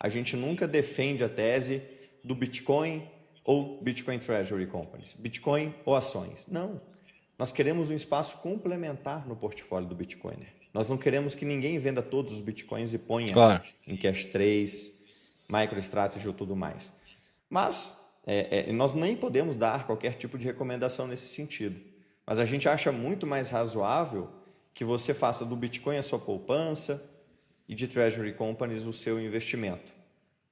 A gente nunca defende a tese do Bitcoin ou Bitcoin Treasury Companies, Bitcoin ou ações. Não. Nós queremos um espaço complementar no portfólio do Bitcoiner. Nós não queremos que ninguém venda todos os Bitcoins e ponha em Cash 3, MicroStrategy ou tudo mais. Mas nós nem podemos dar qualquer tipo de recomendação nesse sentido. Mas a gente acha muito mais razoável que você faça do Bitcoin a sua poupança e de Treasury Companies o seu investimento.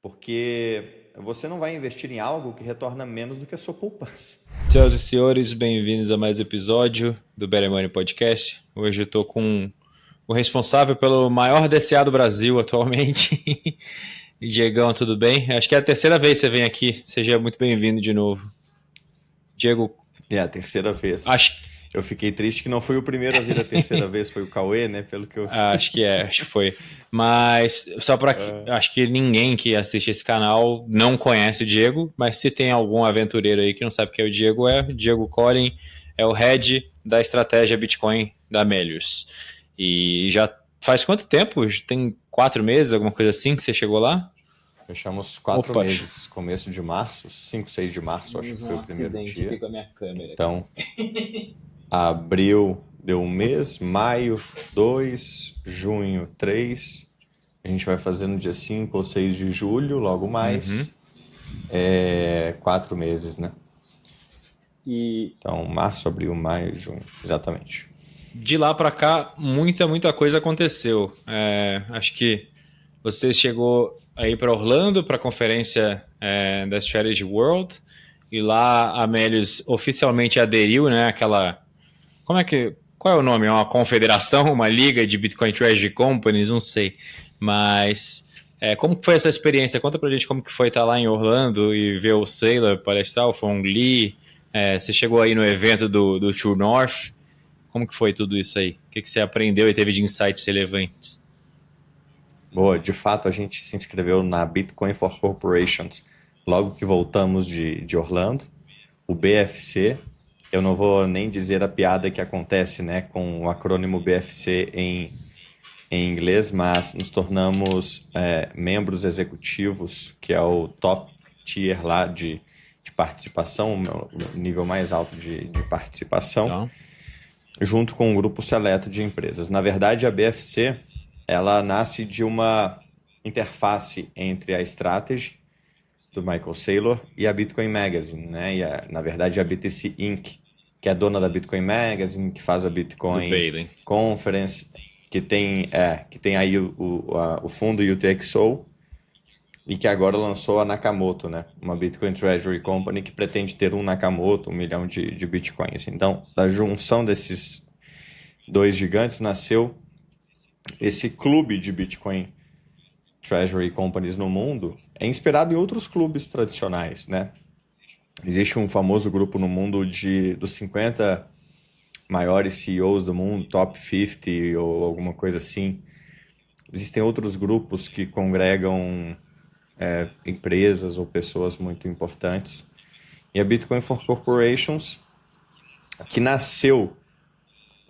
Porque você não vai investir em algo que retorna menos do que a sua poupança. Senhoras e senhores, bem-vindos a mais um episódio do Better Money Podcast. Hoje eu estou com o responsável pelo maior DCA do Brasil atualmente. Diegão, tudo bem? Acho que é a terceira vez que você vem aqui. Seja muito bem-vindo de novo. Diego... É a terceira vez. Eu fiquei triste que não foi o primeiro a vir a terceira vez, foi o Cauê, né? Pelo que eu vi. Acho que foi. Mas só para acho que ninguém que assiste esse canal não conhece o Diego, mas se tem algum aventureiro aí que não sabe quem é o Diego Collin é o head da estratégia Bitcoin da Melius. E já faz quanto tempo? Tem 4 meses, alguma coisa assim, que você chegou lá? Fechamos 4 meses, começo de março, 5, 6 de março, acho que foi o primeiro dia. Aqui com a minha câmera. Então, abril deu 1 mês, maio 2, junho 3, a gente vai fazer no dia 5 ou 6 de julho, logo mais, 4 meses, né? Então, março, abril, maio, junho, exatamente. De lá para cá, muita coisa aconteceu. Acho que você chegou aí para Orlando, para a conferência da Strategy World, e lá a Melius oficialmente aderiu, né? Aquela... Qual é o nome? É uma confederação, uma liga de Bitcoin Treasury Companies? Não sei. Mas como foi essa experiência? Conta pra gente como que foi estar lá em Orlando e ver o Saylor palestrar, o Phong Lee. Você chegou aí no evento do True North. Como que foi tudo isso aí? O que você aprendeu e teve de insights relevantes? Boa, de fato a gente se inscreveu na Bitcoin for Corporations logo que voltamos de Orlando. O BFC, eu não vou nem dizer a piada que acontece, né, com o acrônimo BFC em inglês, mas nos tornamos membros executivos, que é o top tier lá de participação, o nível mais alto de participação, junto com um grupo seleto de empresas. Na verdade, a BFC ela nasce de uma interface entre a Strategy, do Michael Saylor, e a Bitcoin Magazine, né? E na verdade a BTC Inc., que é dona da Bitcoin Magazine, que faz a Bitcoin Conference, que tem aí o fundo UTXO, e que agora lançou a Nakamoto, né? Uma Bitcoin Treasury Company que pretende ter um Nakamoto, 1 milhão de Bitcoins. Então, da junção desses dois gigantes nasceu esse clube de Bitcoin Treasury Companies no mundo, é inspirado em outros clubes tradicionais, né? Existe um famoso grupo no mundo dos 50 maiores CEOs do mundo, Top 50 ou alguma coisa assim. Existem outros grupos que congregam empresas ou pessoas muito importantes. E a Bitcoin for Corporations, que nasceu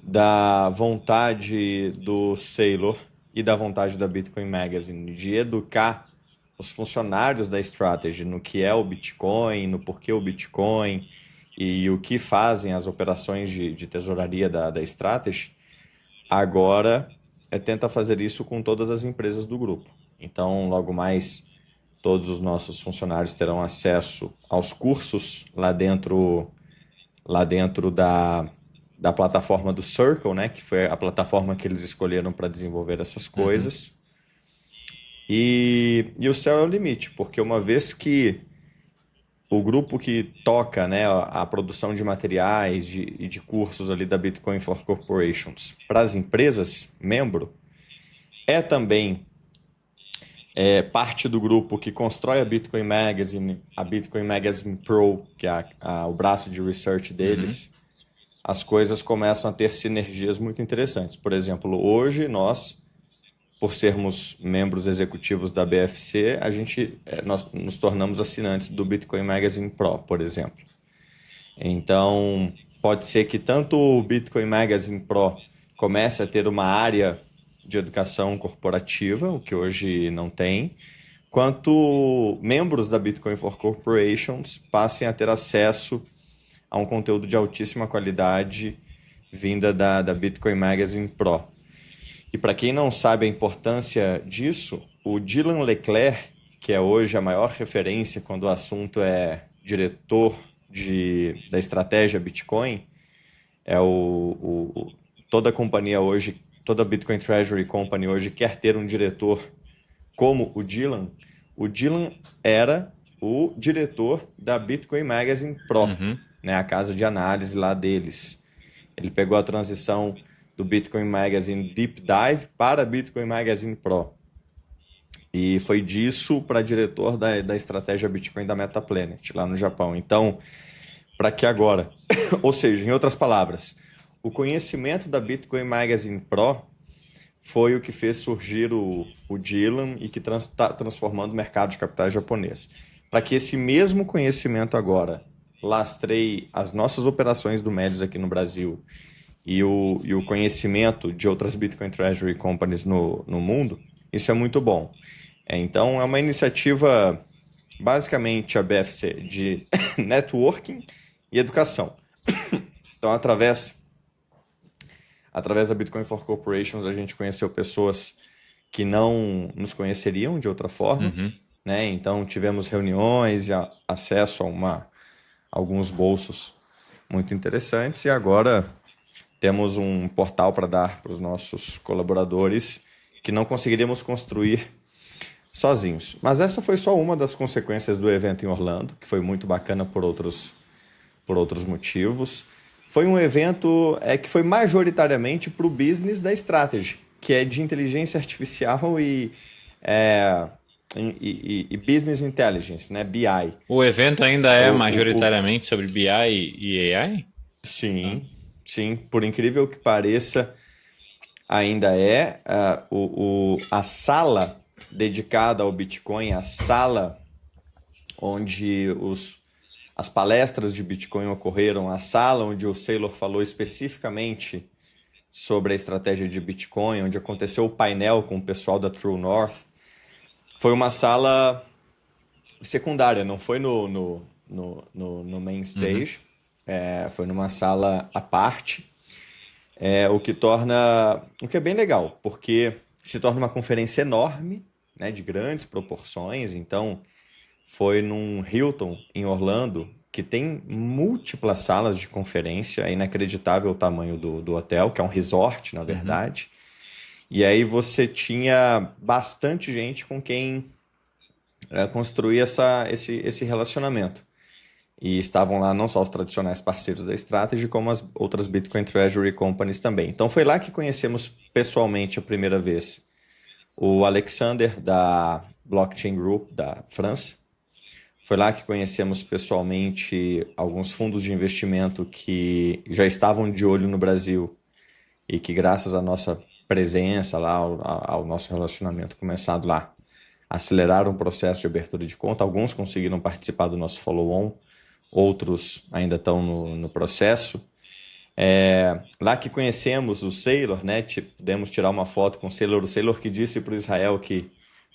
da vontade do Saylor e da vontade da Bitcoin Magazine de educar os funcionários da Strategy no que é o Bitcoin, no porquê o Bitcoin e o que fazem as operações de tesouraria da Strategy, agora tenta fazer isso com todas as empresas do grupo. Então, logo mais, todos os nossos funcionários terão acesso aos cursos lá dentro da plataforma do Circle, né, que foi a plataforma que eles escolheram para desenvolver essas coisas. E o céu é o limite, porque uma vez que o grupo que toca, né, a produção de materiais e de cursos ali da Bitcoin for Corporations para as empresas, membro, é também parte do grupo que constrói a Bitcoin Magazine Pro, que é o braço de research deles, as coisas começam a ter sinergias muito interessantes. Por exemplo, hoje nós, por sermos membros executivos da BFC, nós nos tornamos assinantes do Bitcoin Magazine Pro, por exemplo. Então, pode ser que tanto o Bitcoin Magazine Pro comece a ter uma área de educação corporativa, o que hoje não tem, quanto membros da Bitcoin for Corporations passem a ter acesso a um conteúdo de altíssima qualidade vinda da Bitcoin Magazine Pro. E para quem não sabe a importância disso, o Dylan Leclerc, que é hoje a maior referência quando o assunto é diretor da estratégia Bitcoin, toda a companhia hoje, toda a Bitcoin Treasury Company hoje quer ter um diretor como o Dylan. O Dylan era o diretor da Bitcoin Magazine Pro, né, a casa de análise lá deles. Ele pegou a transição do Bitcoin Magazine Deep Dive para Bitcoin Magazine Pro. E foi disso para diretor da estratégia Bitcoin da Metaplanet, lá no Japão. Então, para que agora? Ou seja, em outras palavras, o conhecimento da Bitcoin Magazine Pro foi o que fez surgir o Dylan e que está transformando o mercado de capitais japonês. Para que esse mesmo conhecimento agora lastreie as nossas operações do Melius aqui no Brasil e o conhecimento de outras Bitcoin Treasury Companies no mundo, isso é muito bom. Então, é uma iniciativa, basicamente, a BFC, de networking e educação. Então, através da Bitcoin for Corporations, a gente conheceu pessoas que não nos conheceriam de outra forma, né? Então, tivemos reuniões e acesso a alguns bolsos muito interessantes, e agora temos um portal para dar para os nossos colaboradores que não conseguiríamos construir sozinhos. Mas essa foi só uma das consequências do evento em Orlando, que foi muito bacana por outros motivos. Foi um evento que foi majoritariamente para o business da Strategy, que é de inteligência artificial e business intelligence, né? BI. O evento ainda é majoritariamente sobre BI e AI? Sim, sim. Por incrível que pareça, ainda é. A sala dedicada ao Bitcoin, a sala onde as palestras de Bitcoin ocorreram, a sala onde o Saylor falou especificamente sobre a estratégia de Bitcoin, onde aconteceu o painel com o pessoal da True North, foi uma sala secundária, não foi no main stage, foi numa sala à parte, o que é bem legal, porque se torna uma conferência enorme, né, de grandes proporções. Então, foi num Hilton, em Orlando, que tem múltiplas salas de conferência. É inacreditável o tamanho do hotel, que é um resort, na verdade. E aí você tinha bastante gente com quem construir esse relacionamento. E estavam lá não só os tradicionais parceiros da Strategy, como as outras Bitcoin Treasury Companies também. Então, foi lá que conhecemos pessoalmente a primeira vez o Alexander, da Blockchain Group, da França. Foi lá que conhecemos pessoalmente alguns fundos de investimento que já estavam de olho no Brasil e que, graças à nossa presença lá, ao nosso relacionamento começado lá, aceleraram o processo de abertura de conta. Alguns conseguiram participar do nosso follow-on, outros ainda estão no processo. Lá que conhecemos o Saylor, né? Pudemos tirar uma foto com o Saylor que disse para o Israel que,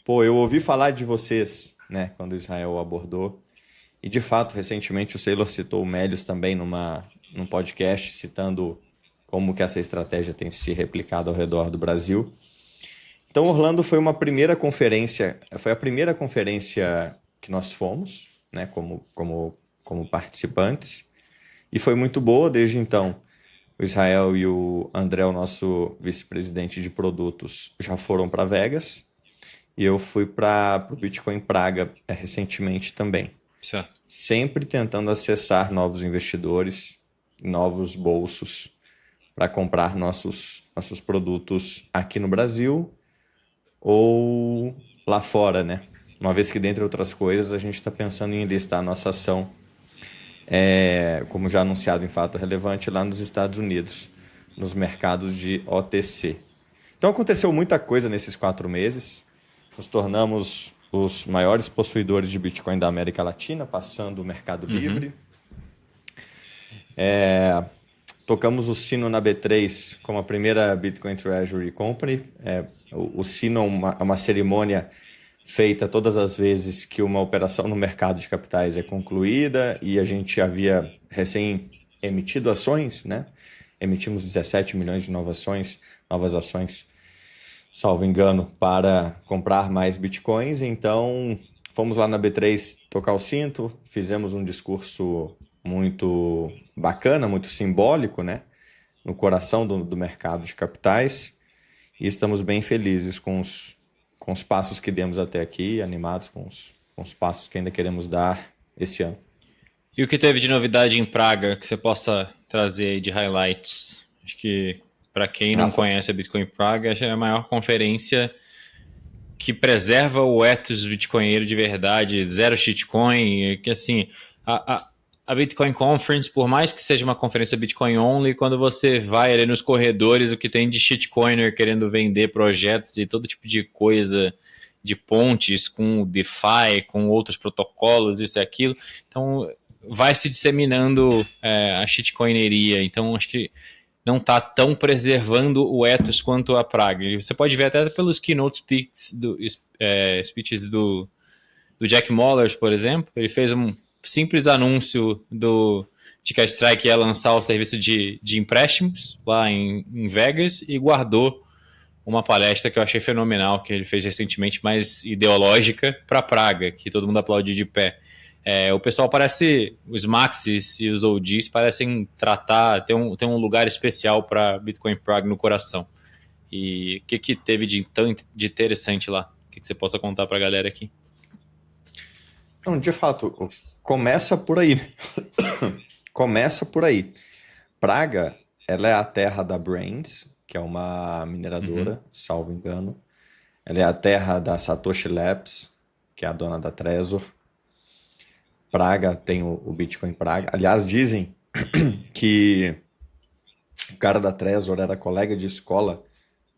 eu ouvi falar de vocês, né? Quando o Israel o abordou. E, de fato, recentemente o Saylor citou o Melius também num podcast, citando como que essa estratégia tem se replicado ao redor do Brasil. Então, Orlando foi a primeira conferência que nós fomos, né? Como participantes. E foi muito boa desde então. O Israel e o André, o nosso vice-presidente de produtos, já foram para Vegas. E eu fui para o Bitcoin Praga recentemente também. Certo. Sempre tentando acessar novos investidores, novos bolsos para comprar nossos produtos aqui no Brasil ou lá fora, né? Uma vez que, dentre outras coisas, a gente está pensando em listar a nossa ação, como já anunciado em fato relevante, lá nos Estados Unidos, nos mercados de OTC. Então aconteceu muita coisa nesses 4 meses. Nos tornamos os maiores possuidores de Bitcoin da América Latina, passando o Mercado Livre. Tocamos o sino na B3 como a primeira Bitcoin Treasury Company. O sino é uma cerimônia feita todas as vezes que uma operação no mercado de capitais é concluída, e a gente havia recém emitido ações, né? Emitimos 17 milhões de novas ações, salvo engano, para comprar mais bitcoins. Então, fomos lá na B3 tocar o cinto, fizemos um discurso muito bacana, muito simbólico, né? No coração do mercado de capitais, e estamos bem felizes com os passos que demos até aqui, animados com os passos que ainda queremos dar esse ano. E o que teve de novidade em Praga que você possa trazer aí de highlights? Acho que para quem não conhece a Bitcoin Praga, é a maior conferência que preserva o ethos bitcoinheiro de verdade, zero shitcoin, que assim, a Bitcoin Conference, por mais que seja uma conferência Bitcoin only, quando você vai ali nos corredores, o que tem de shitcoiner querendo vender projetos e todo tipo de coisa, de pontes com o DeFi, com outros protocolos, isso e aquilo, então vai se disseminando a shitcoineria, então acho que não está tão preservando o ethos quanto a Praga. E você pode ver até pelos keynote speeches do Jack Mallers, por exemplo, ele fez um simples anúncio de que a Strike ia lançar o serviço de empréstimos lá em Vegas e guardou uma palestra que eu achei fenomenal, que ele fez recentemente, mais ideológica, para Praga, que todo mundo aplaudiu de pé. O pessoal parece, os maxis e os OGs parecem tem um lugar especial para Bitcoin Praga no coração. E o que teve de interessante lá? O que você possa contar para a galera aqui? Não, de fato, começa por aí. Começa por aí. Praga, ela é a terra da Brains, que é uma mineradora, salvo engano. Ela é a terra da Satoshi Labs, que é a dona da Trezor. Praga tem o Bitcoin Praga. Aliás, dizem que o cara da Trezor era colega de escola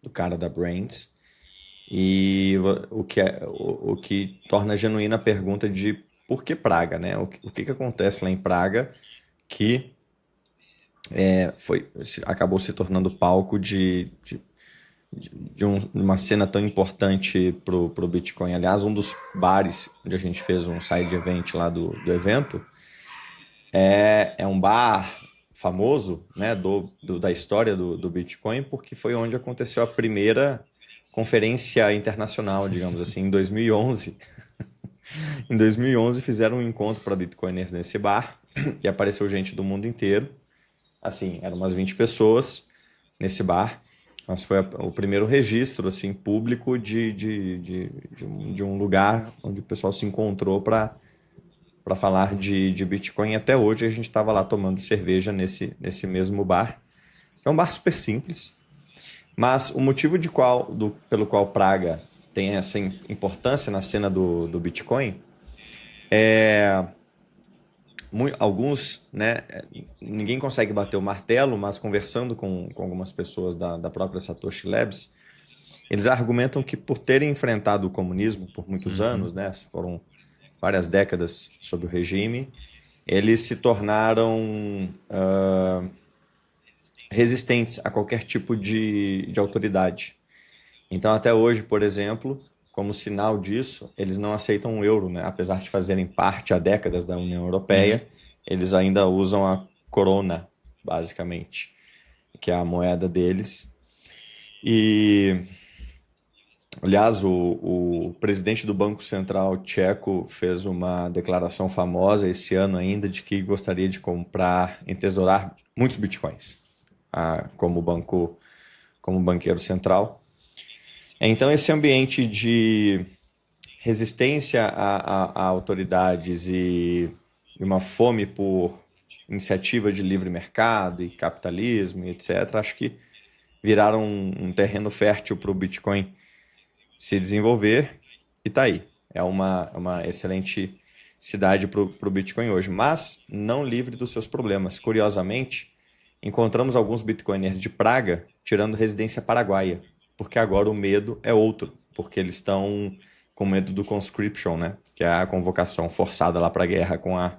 do cara da Brains, e o que torna genuína a pergunta de por que Praga, né? O que acontece lá em Praga que acabou se tornando palco de uma cena tão importante pro Bitcoin. Aliás, um dos bares onde a gente fez um side event lá do evento é um bar famoso, né, da história do Bitcoin, porque foi onde aconteceu a primeira conferência internacional, digamos assim, em 2011. Em 2011 fizeram um encontro para Bitcoiners nesse bar e apareceu gente do mundo inteiro. Assim, eram umas 20 pessoas nesse bar, mas foi o primeiro registro assim, público de um lugar onde o pessoal se encontrou para falar de Bitcoin. Até hoje a gente estava lá tomando cerveja nesse mesmo bar, que é um bar super simples, mas o motivo pelo qual Praga tem essa importância na cena do Bitcoin alguns, né, ninguém consegue bater o martelo, mas conversando com algumas pessoas da própria Satoshi Labs, eles argumentam que por terem enfrentado o comunismo por muitos anos, né, foram várias décadas sob o regime, eles se tornaram resistentes a qualquer tipo de autoridade. Então, até hoje, por exemplo, como sinal disso, eles não aceitam o euro, né? Apesar de fazerem parte há décadas da União Europeia, eles ainda usam a corona, basicamente, que é a moeda deles. E, aliás, o presidente do Banco Central tcheco fez uma declaração famosa esse ano ainda de que gostaria de entesourar muitos bitcoins como banqueiro central. Então, esse ambiente de resistência a autoridades e uma fome por iniciativa de livre mercado e capitalismo, e etc., acho que viraram um terreno fértil para o Bitcoin se desenvolver, e está aí. É uma excelente cidade para o Bitcoin hoje, mas não livre dos seus problemas. Curiosamente, encontramos alguns Bitcoiners de Praga tirando residência paraguaia, porque agora o medo é outro, porque eles estão com medo do conscription, né? Que é a convocação forçada lá para a guerra com a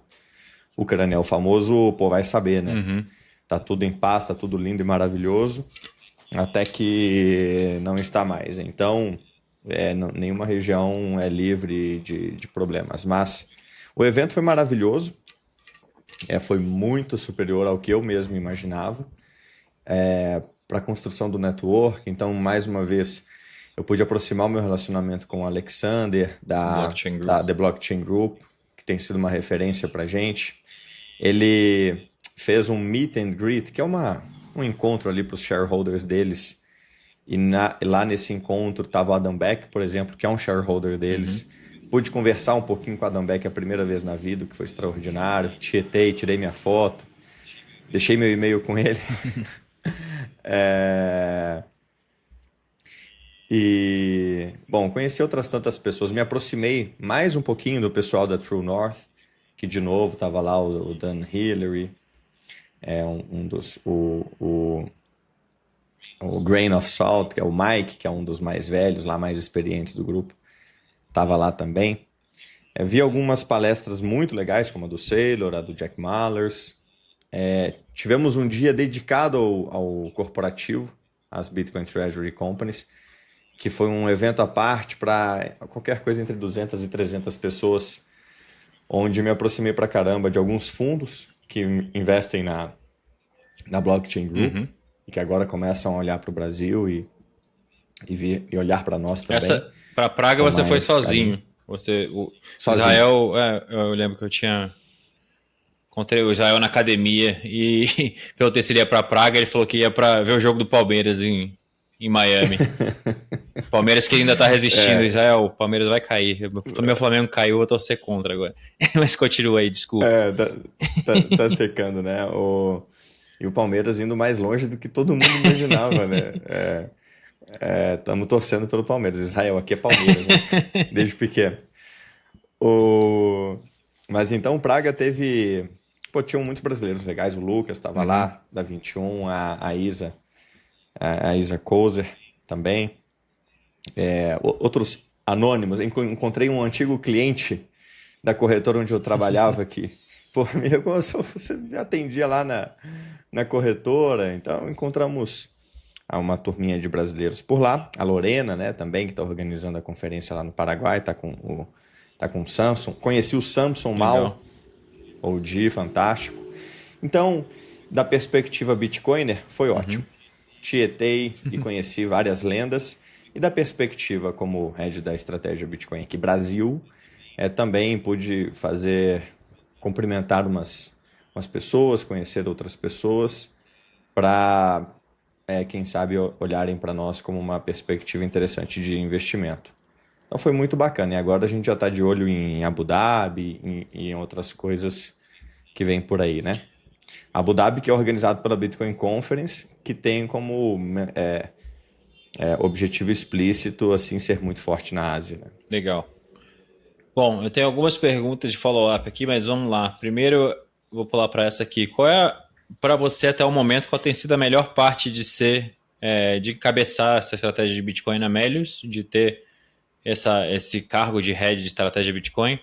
Ucrânia. O famoso, pô, vai saber, né? Tá tudo em paz, tá tudo lindo e maravilhoso, até que não está mais. Então, Nenhuma região é livre de problemas. Mas o evento foi maravilhoso, foi muito superior ao que eu mesmo imaginava para a construção do network. Então, mais uma vez, eu pude aproximar o meu relacionamento com o Alexander, da The Blockchain Group, que tem sido uma referência para a gente. Ele fez um meet and greet, que é um encontro ali para os shareholders deles. E lá nesse encontro estava o Adam Beck, por exemplo, que é um shareholder deles. Pude conversar um pouquinho com o Adam Beck a primeira vez na vida, que foi extraordinário. Tietei, tirei minha foto, deixei meu e-mail com ele. E, bom, conheci outras tantas pessoas. Me aproximei mais um pouquinho do pessoal da True North, que de novo estava lá o Dan Hillary, o Grain of Salt, que é o Mike, que é um dos mais velhos, lá mais experientes do grupo, estava lá também. Vi algumas palestras muito legais, como a do Saylor, a do Jack Mallers. Tivemos um dia dedicado ao corporativo, às Bitcoin Treasury Companies, que foi um evento à parte para qualquer coisa entre 200 e 300 pessoas, onde me aproximei pra caramba de alguns fundos que investem na Blockchain Group, e que agora começam a olhar para o Brasil e olhar para nós também. Para Praga você foi sozinho. Sozinho. Israel, eu lembro que eu encontrei o Israel na academia e perguntei se ele ia para Praga, ele falou que ia para ver o jogo do Palmeiras em Miami. Palmeiras que ainda tá resistindo. Israel, o Palmeiras vai cair. Meu Flamengo caiu, eu vou torcer contra agora. Mas continua aí, desculpa. Tá secando, né? E o Palmeiras indo mais longe do que todo mundo imaginava, né? Estamos torcendo pelo Palmeiras. Israel, aqui é Palmeiras, né? Desde pequeno. Mas então Praga teve... tinham muitos brasileiros legais. O Lucas estava lá, da 21, a Isa Kozer também. Outros anônimos. Encontrei um antigo cliente da corretora onde eu trabalhava aqui. Você me atendia lá na corretora, então encontramos uma turminha de brasileiros por lá. A Lorena, né, também, que está organizando a conferência lá no Paraguai, está com o Samson. Conheci o Samson Mal, OG, fantástico. Então, da perspectiva Bitcoiner, foi ótimo. Tietei e conheci várias lendas. E da perspectiva como head da estratégia Bitcoin aqui Brasil, também pude cumprimentar umas pessoas, conhecer outras pessoas, para, quem sabe, olharem para nós como uma perspectiva interessante de investimento. Então foi muito bacana. E agora a gente já está de olho em Abu Dhabi e em outras coisas que vem por aí, né? Abu Dhabi, que é organizado pela Bitcoin Conference, que tem como objetivo explícito assim ser muito forte na Ásia, né? Legal. Bom, eu tenho algumas perguntas de follow-up aqui, mas vamos lá. Primeiro, vou pular para essa aqui. Qual é, para você até o momento, qual tem sido a melhor parte de de encabeçar essa estratégia de Bitcoin na Melius, de ter esse cargo de head de estratégia Bitcoin,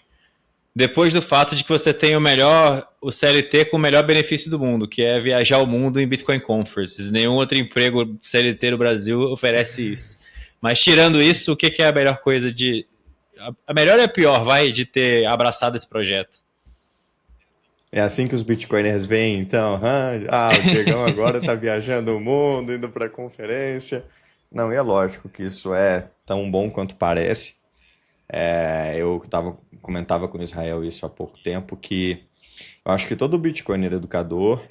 depois do fato de que você tem o CLT com o melhor benefício do mundo, que é viajar o mundo em Bitcoin Conferences. Nenhum outro emprego CLT no Brasil oferece isso. Mas tirando isso, o que é a melhor coisa a melhor e a pior, de ter abraçado esse projeto? É assim que os Bitcoiners veem, então. O Diegão agora está viajando o mundo, indo para conferência. Não, e é lógico que isso é tão bom quanto parece. Eu comentava com o Israel isso há pouco tempo, que eu acho que todo Bitcoiner educador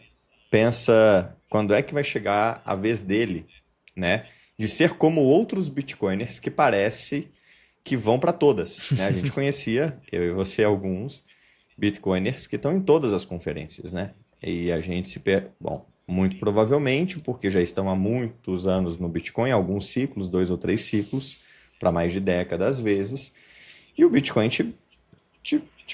pensa quando é que vai chegar a vez dele, né, de ser como outros Bitcoiners que parece que vão para todas, né? A gente conhecia, eu e você, alguns Bitcoiners que estão em todas as conferências, né? E a gente muito provavelmente, porque já estão há muitos anos no Bitcoin, alguns ciclos, 2 ou 3 ciclos, para mais de décadas às vezes, e o Bitcoin te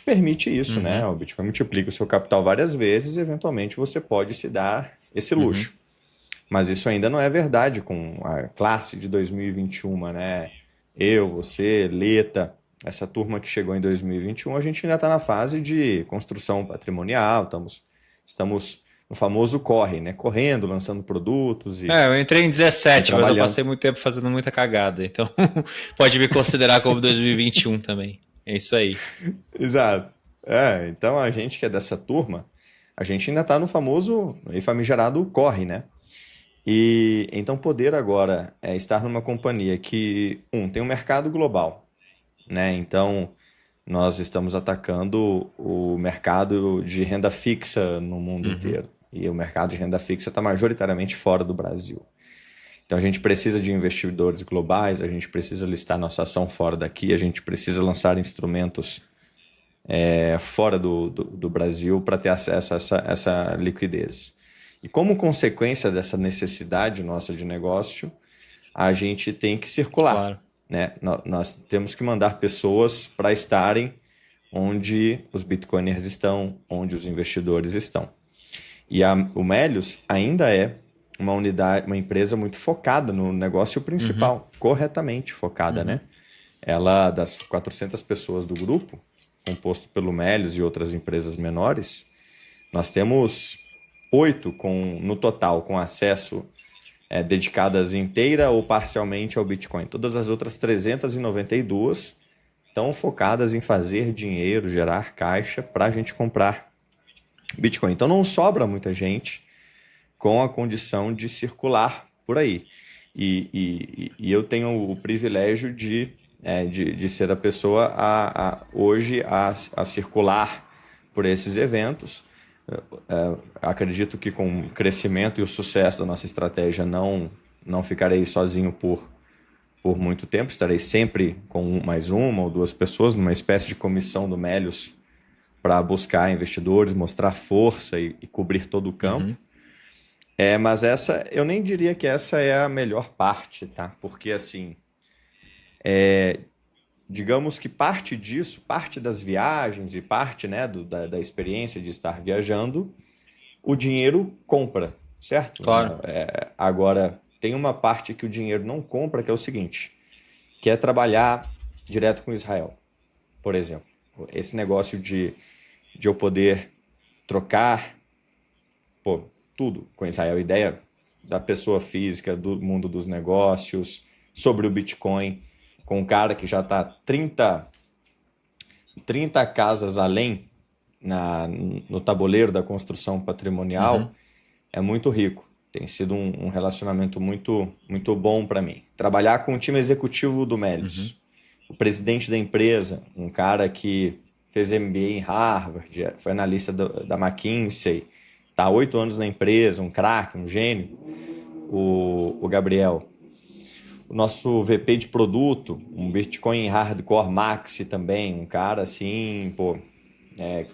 permite isso, né? O Bitcoin multiplica o seu capital várias vezes e eventualmente você pode se dar esse luxo. Mas isso ainda não é verdade com a classe de 2021, né? Eu, você, Leta, essa turma que chegou em 2021, a gente ainda está na fase de construção patrimonial, estamos no famoso corre, né? Correndo, lançando produtos e Eu entrei em 17, mas eu trabalhando. passei muito tempo fazendo muita cagada. Então, pode me considerar como 2021 também. É isso aí. Exato. Então a gente que é dessa turma, a gente ainda está no famoso e famigerado corre, né? E então poder agora estar numa companhia que, tem um mercado global, né? Então nós estamos atacando o mercado de renda fixa no mundo inteiro. E o mercado de renda fixa está majoritariamente fora do Brasil. Então a gente precisa de investidores globais, a gente precisa listar nossa ação fora daqui, a gente precisa lançar instrumentos fora do Brasil para ter acesso a essa liquidez. E como consequência dessa necessidade nossa de negócio, a gente tem que circular. Claro. Né? Nós temos que mandar pessoas para estarem onde os bitcoiners estão, onde os investidores estão. E o Melius ainda é uma empresa muito focada no negócio principal, corretamente focada, né? Ela, das 400 pessoas do grupo, composto pelo Melius e outras empresas menores, nós temos 8 no total com acesso dedicadas inteira ou parcialmente ao Bitcoin. Todas as outras 392 estão focadas em fazer dinheiro, gerar caixa para a gente comprar Bitcoin. Então não sobra muita gente com a condição de circular por aí. E eu tenho o privilégio de ser a pessoa hoje a circular por esses eventos. Acredito que com o crescimento e o sucesso da nossa estratégia não ficarei sozinho por muito tempo, estarei sempre com mais uma ou duas pessoas, numa espécie de comissão do Melius para buscar investidores, mostrar força e cobrir todo o campo. Mas eu nem diria que essa é a melhor parte, tá? Porque assim, digamos que parte disso, parte das viagens e parte, né, da experiência de estar viajando, o dinheiro compra, certo? Claro. Agora, tem uma parte que o dinheiro não compra, que é o seguinte, que é trabalhar direto com Israel, por exemplo. Esse negócio de eu poder trocar tudo com Israel, a ideia da pessoa física, do mundo dos negócios, sobre o Bitcoin, com um cara que já está 30 casas além no tabuleiro da construção patrimonial, é muito rico. Tem sido um relacionamento muito, muito bom para mim. Trabalhar com o time executivo do Melius, o presidente da empresa, um cara que fez MBA em Harvard, foi analista da McKinsey, está há 8 anos na empresa, um craque, um gênio, o Gabriel. O nosso VP de produto, um Bitcoin Hardcore Maxi também, um cara assim,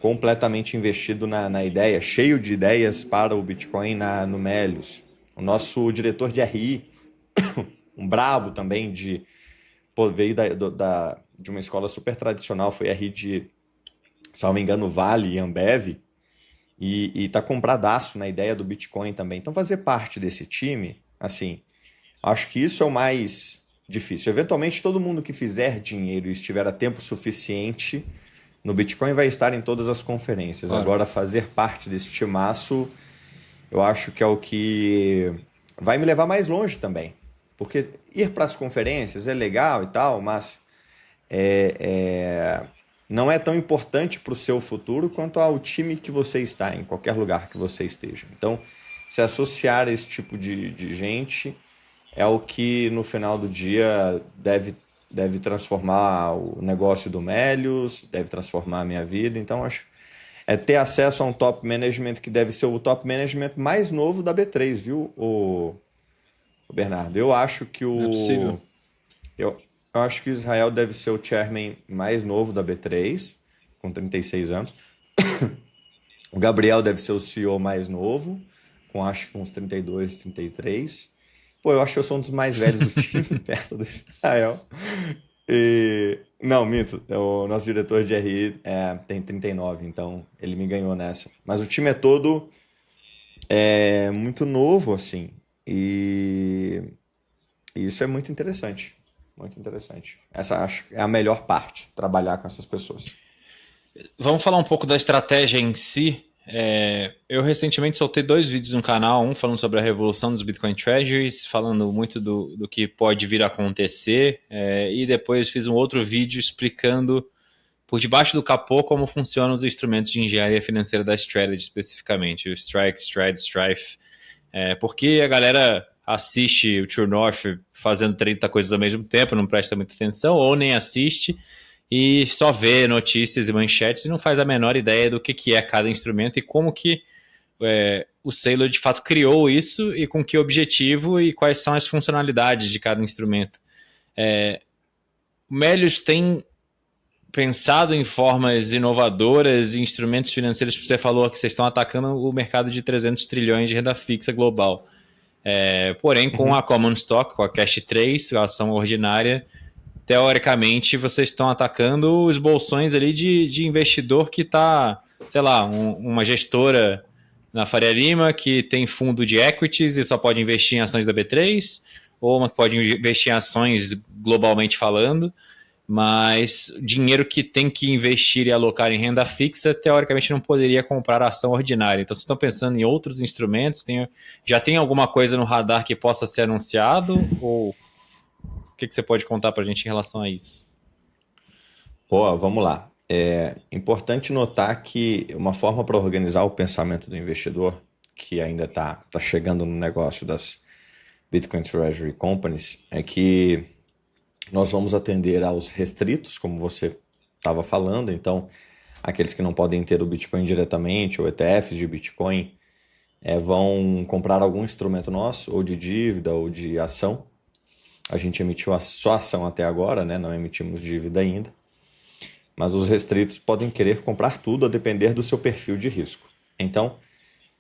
completamente investido na ideia, cheio de ideias para o Bitcoin no Melius. O nosso diretor de RI, um brabo também, veio de uma escola super tradicional, foi RI de, salvo engano, Vale e Ambev, e está compradaço na ideia do Bitcoin também. Então fazer parte desse time, assim, acho que isso é o mais difícil. Eventualmente, todo mundo que fizer dinheiro e estiver a tempo suficiente no Bitcoin vai estar em todas as conferências. Claro. Agora, fazer parte desse timaço, eu acho que é o que vai me levar mais longe também. Porque ir para as conferências é legal e tal, mas não é tão importante para o seu futuro quanto ao time que você está, em qualquer lugar que você esteja. Então, se associar a esse tipo de gente é o que, no final do dia, deve transformar o negócio do Melius, deve transformar a minha vida. Então, acho ter acesso a um top management que deve ser o top management mais novo da B3, viu, o Bernardo? Eu acho que Não é possível. Eu acho que o Israel deve ser o chairman mais novo da B3, com 36 anos. O Gabriel deve ser o CEO mais novo, com acho que uns 32, 33. Eu acho que eu sou um dos mais velhos do time, perto do Israel. Não, minto. O nosso diretor de RI tem 39, então ele me ganhou nessa. Mas o time é todo muito novo, assim. E isso é muito interessante. Muito interessante. Essa acho que é a melhor parte, trabalhar com essas pessoas. Vamos falar um pouco da estratégia em si. Eu recentemente soltei 2 vídeos no canal, um falando sobre a revolução dos Bitcoin Treasuries, falando muito do que pode vir a acontecer, e depois fiz um outro vídeo explicando por debaixo do capô como funcionam os instrumentos de engenharia financeira da Strategy, especificamente, o Strike, Stride, Strife. Porque a galera assiste o True North fazendo 30 coisas ao mesmo tempo, não presta muita atenção, ou nem assiste, e só vê notícias e manchetes e não faz a menor ideia do que é cada instrumento e como que o Saylor de fato criou isso e com que objetivo e quais são as funcionalidades de cada instrumento. O Melius tem pensado em formas inovadoras e instrumentos financeiros, você falou que vocês estão atacando o mercado de 300 trilhões de renda fixa global. Porém, com a Common Stock, com a Cash 3, a ação ordinária, teoricamente vocês estão atacando os bolsões ali de investidor que está, sei lá, uma gestora na Faria Lima que tem fundo de equities e só pode investir em ações da B3, ou uma que pode investir em ações globalmente falando, mas dinheiro que tem que investir e alocar em renda fixa, teoricamente não poderia comprar ação ordinária. Então, vocês estão pensando em outros instrumentos? Já tem alguma coisa no radar que possa ser anunciado? Ou o que você pode contar para a gente em relação a isso? Pô, vamos lá. É importante notar que uma forma para organizar o pensamento do investidor, que ainda está chegando no negócio das Bitcoin Treasury Companies, é que nós vamos atender aos restritos, como você estava falando. Então, aqueles que não podem ter o Bitcoin diretamente, ou ETFs de Bitcoin, vão comprar algum instrumento nosso, ou de dívida, ou de ação. A gente emitiu só ação até agora, né? Não emitimos dívida ainda. Mas os restritos podem querer comprar tudo a depender do seu perfil de risco. Então,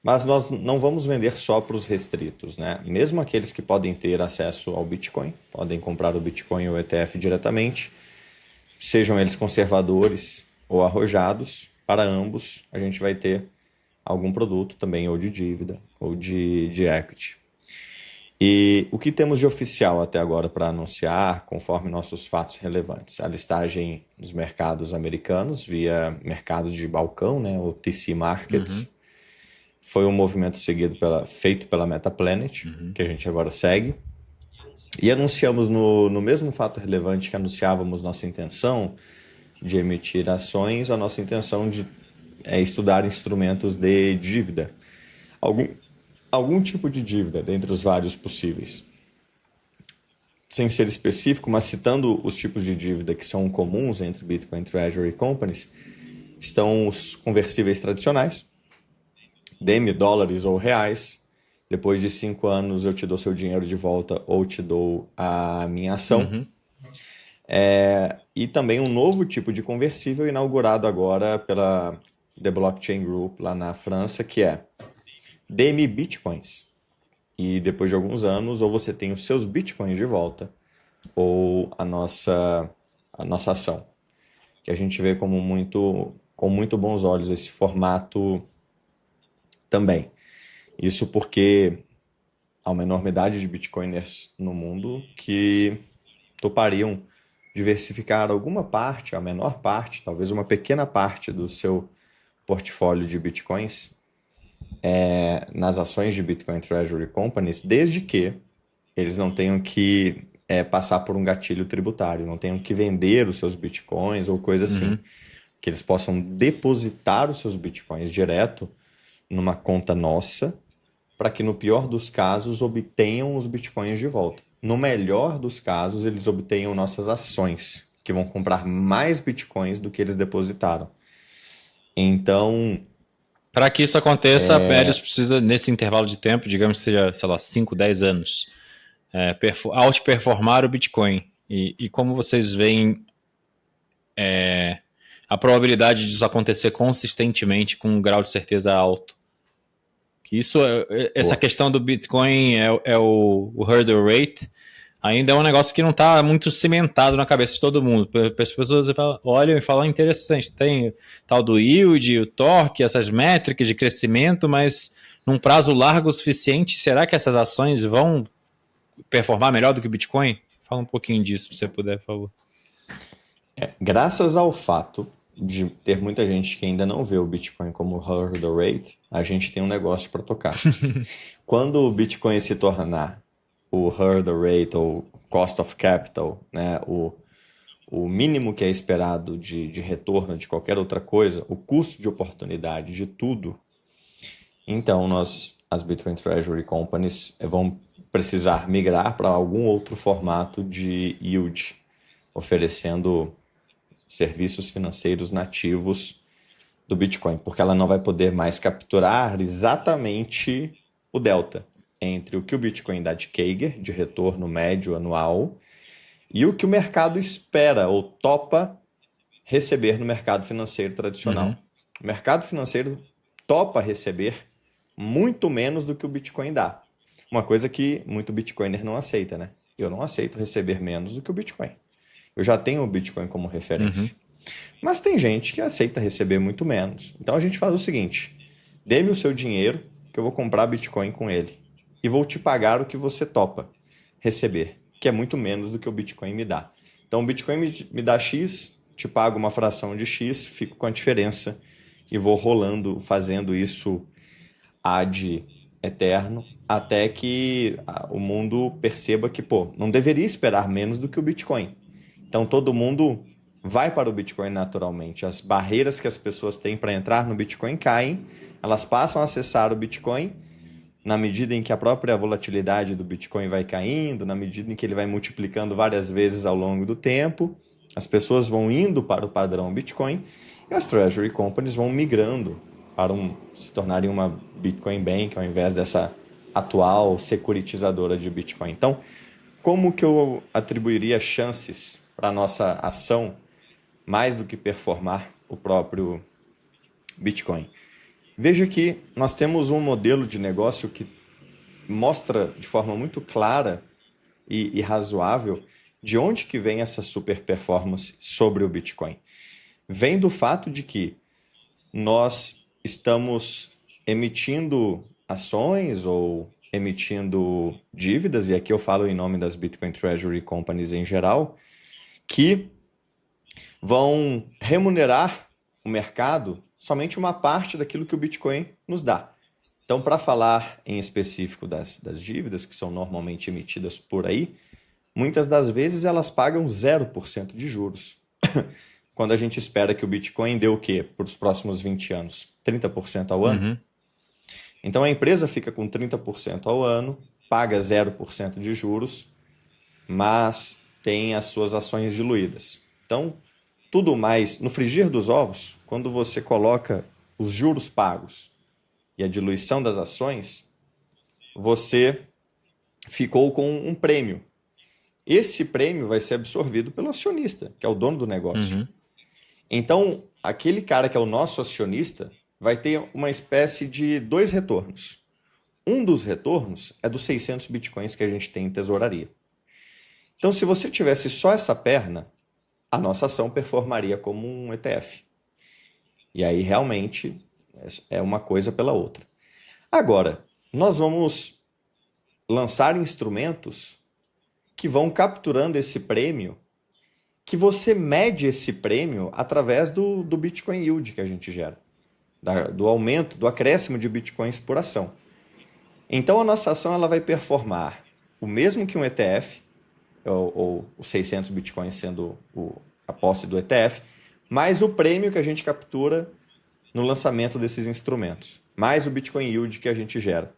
mas nós não vamos vender só para os restritos, né? Mesmo aqueles que podem ter acesso ao Bitcoin, podem comprar o Bitcoin ou o ETF diretamente, sejam eles conservadores ou arrojados, para ambos a gente vai ter algum produto também, ou de dívida, ou de equity. E o que temos de oficial até agora para anunciar, conforme nossos fatos relevantes? A listagem nos mercados americanos, via mercados de balcão, né, ou TC Markets. Foi um movimento feito pela Metaplanet, que a gente agora segue. E anunciamos no mesmo fato relevante que anunciávamos nossa intenção de emitir ações, a nossa intenção de estudar instrumentos de dívida. Algum tipo de dívida, dentre os vários possíveis. Sem ser específico, mas citando os tipos de dívida que são comuns entre Bitcoin Treasury Companies, estão os conversíveis tradicionais, dê-me dólares ou reais, depois de 5 anos eu te dou seu dinheiro de volta ou te dou a minha ação. E também um novo tipo de conversível inaugurado agora pela The Blockchain Group lá na França, que é dê-me bitcoins. E depois de alguns anos, ou você tem os seus bitcoins de volta, ou a nossa ação. Que a gente vê com muito bons olhos esse formato também. Isso porque há uma enormidade de bitcoiners no mundo que topariam diversificar alguma parte, a menor parte, talvez uma pequena parte do seu portfólio de bitcoins nas ações de Bitcoin Treasury Companies, desde que eles não tenham que passar por um gatilho tributário, não tenham que vender os seus bitcoins ou coisa assim. Que eles possam depositar os seus bitcoins direto numa conta nossa, para que no pior dos casos obtenham os bitcoins de volta. No melhor dos casos, eles obtenham nossas ações, que vão comprar mais bitcoins do que eles depositaram. Então, para que isso aconteça, a Melius precisa, nesse intervalo de tempo, digamos que seja, sei lá, 5, 10 anos, outperformar o Bitcoin. E como vocês veem a probabilidade disso acontecer consistentemente com um grau de certeza alto? Que isso, essa questão do Bitcoin o hurdle rate, ainda é um negócio que não está muito cimentado na cabeça de todo mundo. As pessoas olham e falam, interessante, tem tal do yield, o torque, essas métricas de crescimento, mas num prazo largo o suficiente, será que essas ações vão performar melhor do que o Bitcoin? Fala um pouquinho disso, se você puder, por favor. Graças ao fato de ter muita gente que ainda não vê o Bitcoin como hurdle rate, a gente tem um negócio para tocar. Quando o Bitcoin se tornar o hurdle rate ou cost of capital, né, o mínimo que é esperado de retorno de qualquer outra coisa, o custo de oportunidade de tudo, então as Bitcoin Treasury Companies vão precisar migrar para algum outro formato de yield, oferecendo serviços financeiros nativos do Bitcoin, porque ela não vai poder mais capturar exatamente o delta entre o que o Bitcoin dá de Kager, de retorno médio anual, e o que o mercado espera ou topa receber no mercado financeiro tradicional. Uhum. O mercado financeiro topa receber muito menos do que o Bitcoin dá. Uma coisa que muito Bitcoiner não aceita, né? Eu não aceito receber menos do que o Bitcoin. Eu já tenho o Bitcoin como referência. Mas tem gente que aceita receber muito menos. Então a gente faz o seguinte: dê-me o seu dinheiro que eu vou comprar Bitcoin com ele. E vou te pagar o que você topa receber, que é muito menos do que o Bitcoin me dá. Então o Bitcoin me dá X, te pago uma fração de X, fico com a diferença e vou rolando, fazendo isso ad eterno, até que o mundo perceba que, não deveria esperar menos do que o Bitcoin. Então todo mundo vai para o Bitcoin naturalmente. As barreiras que as pessoas têm para entrar no Bitcoin caem, elas passam a acessar o Bitcoin na medida em que a própria volatilidade do Bitcoin vai caindo, na medida em que ele vai multiplicando várias vezes ao longo do tempo, as pessoas vão indo para o padrão Bitcoin e as Treasury Companies vão migrando para se tornarem uma Bitcoin Bank ao invés dessa atual securitizadora de Bitcoin. Então, como que eu atribuiria chances para a nossa ação mais do que performar o próprio Bitcoin? Veja que nós temos um modelo de negócio que mostra de forma muito clara e razoável de onde que vem essa super performance sobre o Bitcoin. Vem do fato de que nós estamos emitindo ações ou emitindo dívidas, e aqui eu falo em nome das Bitcoin Treasury Companies em geral, que vão remunerar o mercado somente uma parte daquilo que o Bitcoin nos dá. Então, para falar em específico das dívidas que são normalmente emitidas por aí, muitas das vezes elas pagam 0% de juros. Quando a gente espera que o Bitcoin dê o quê? Por os próximos 20 anos? 30% ao ano? Uhum. Então a empresa fica com 30% ao ano, paga 0% de juros, mas tem as suas ações diluídas. Então, tudo mais, no frigir dos ovos, quando você coloca os juros pagos e a diluição das ações, você ficou com um prêmio. Esse prêmio vai ser absorvido pelo acionista, que é o dono do negócio. Uhum. Então, aquele cara que é o nosso acionista vai ter uma espécie de 2 retornos. Um dos retornos é dos 600 bitcoins que a gente tem em tesouraria. Então, se você tivesse só essa perna, a nossa ação performaria como um ETF. E aí, realmente, é uma coisa pela outra. Agora, nós vamos lançar instrumentos que vão capturando esse prêmio, que você mede esse prêmio através do Bitcoin Yield que a gente gera, do aumento, do acréscimo de bitcoins por ação. Então a nossa ação ela vai performar o mesmo que um ETF, ou os 600 bitcoins sendo a posse do ETF, mais o prêmio que a gente captura no lançamento desses instrumentos, mais o Bitcoin Yield que a gente gera.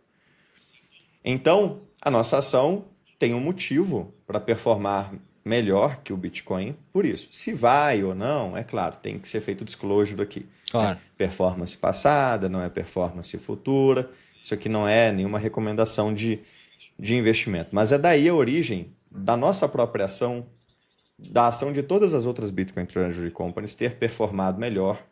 Então a nossa ação tem um motivo para performar melhor que o Bitcoin por isso. Se vai ou não, é claro, tem que ser feito o disclosure aqui. Claro. Performance passada, não é performance futura. Isso aqui não é nenhuma recomendação de investimento. Mas é daí a origem da nossa própria ação, da ação de todas as outras Bitcoin Treasury Companies ter performado melhor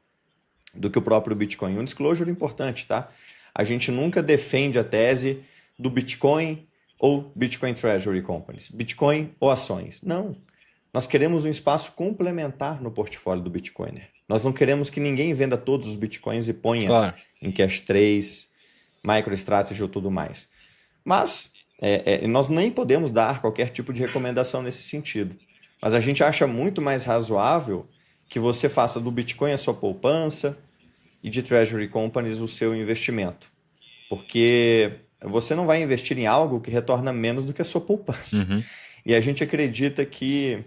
do que o próprio Bitcoin. Um disclosure importante, tá? A gente nunca defende a tese do Bitcoin ou Bitcoin Treasury Companies, Bitcoin ou ações. Não. Nós queremos um espaço complementar no portfólio do Bitcoiner. Nós não queremos que ninguém venda todos os Bitcoins e ponha em Cash 3, MicroStrategy ou tudo mais. Mas nós nem podemos dar qualquer tipo de recomendação nesse sentido. Mas a gente acha muito mais razoável que você faça do Bitcoin a sua poupança e de Treasury Companies o seu investimento. Porque você não vai investir em algo que retorna menos do que a sua poupança. Uhum. E a gente acredita que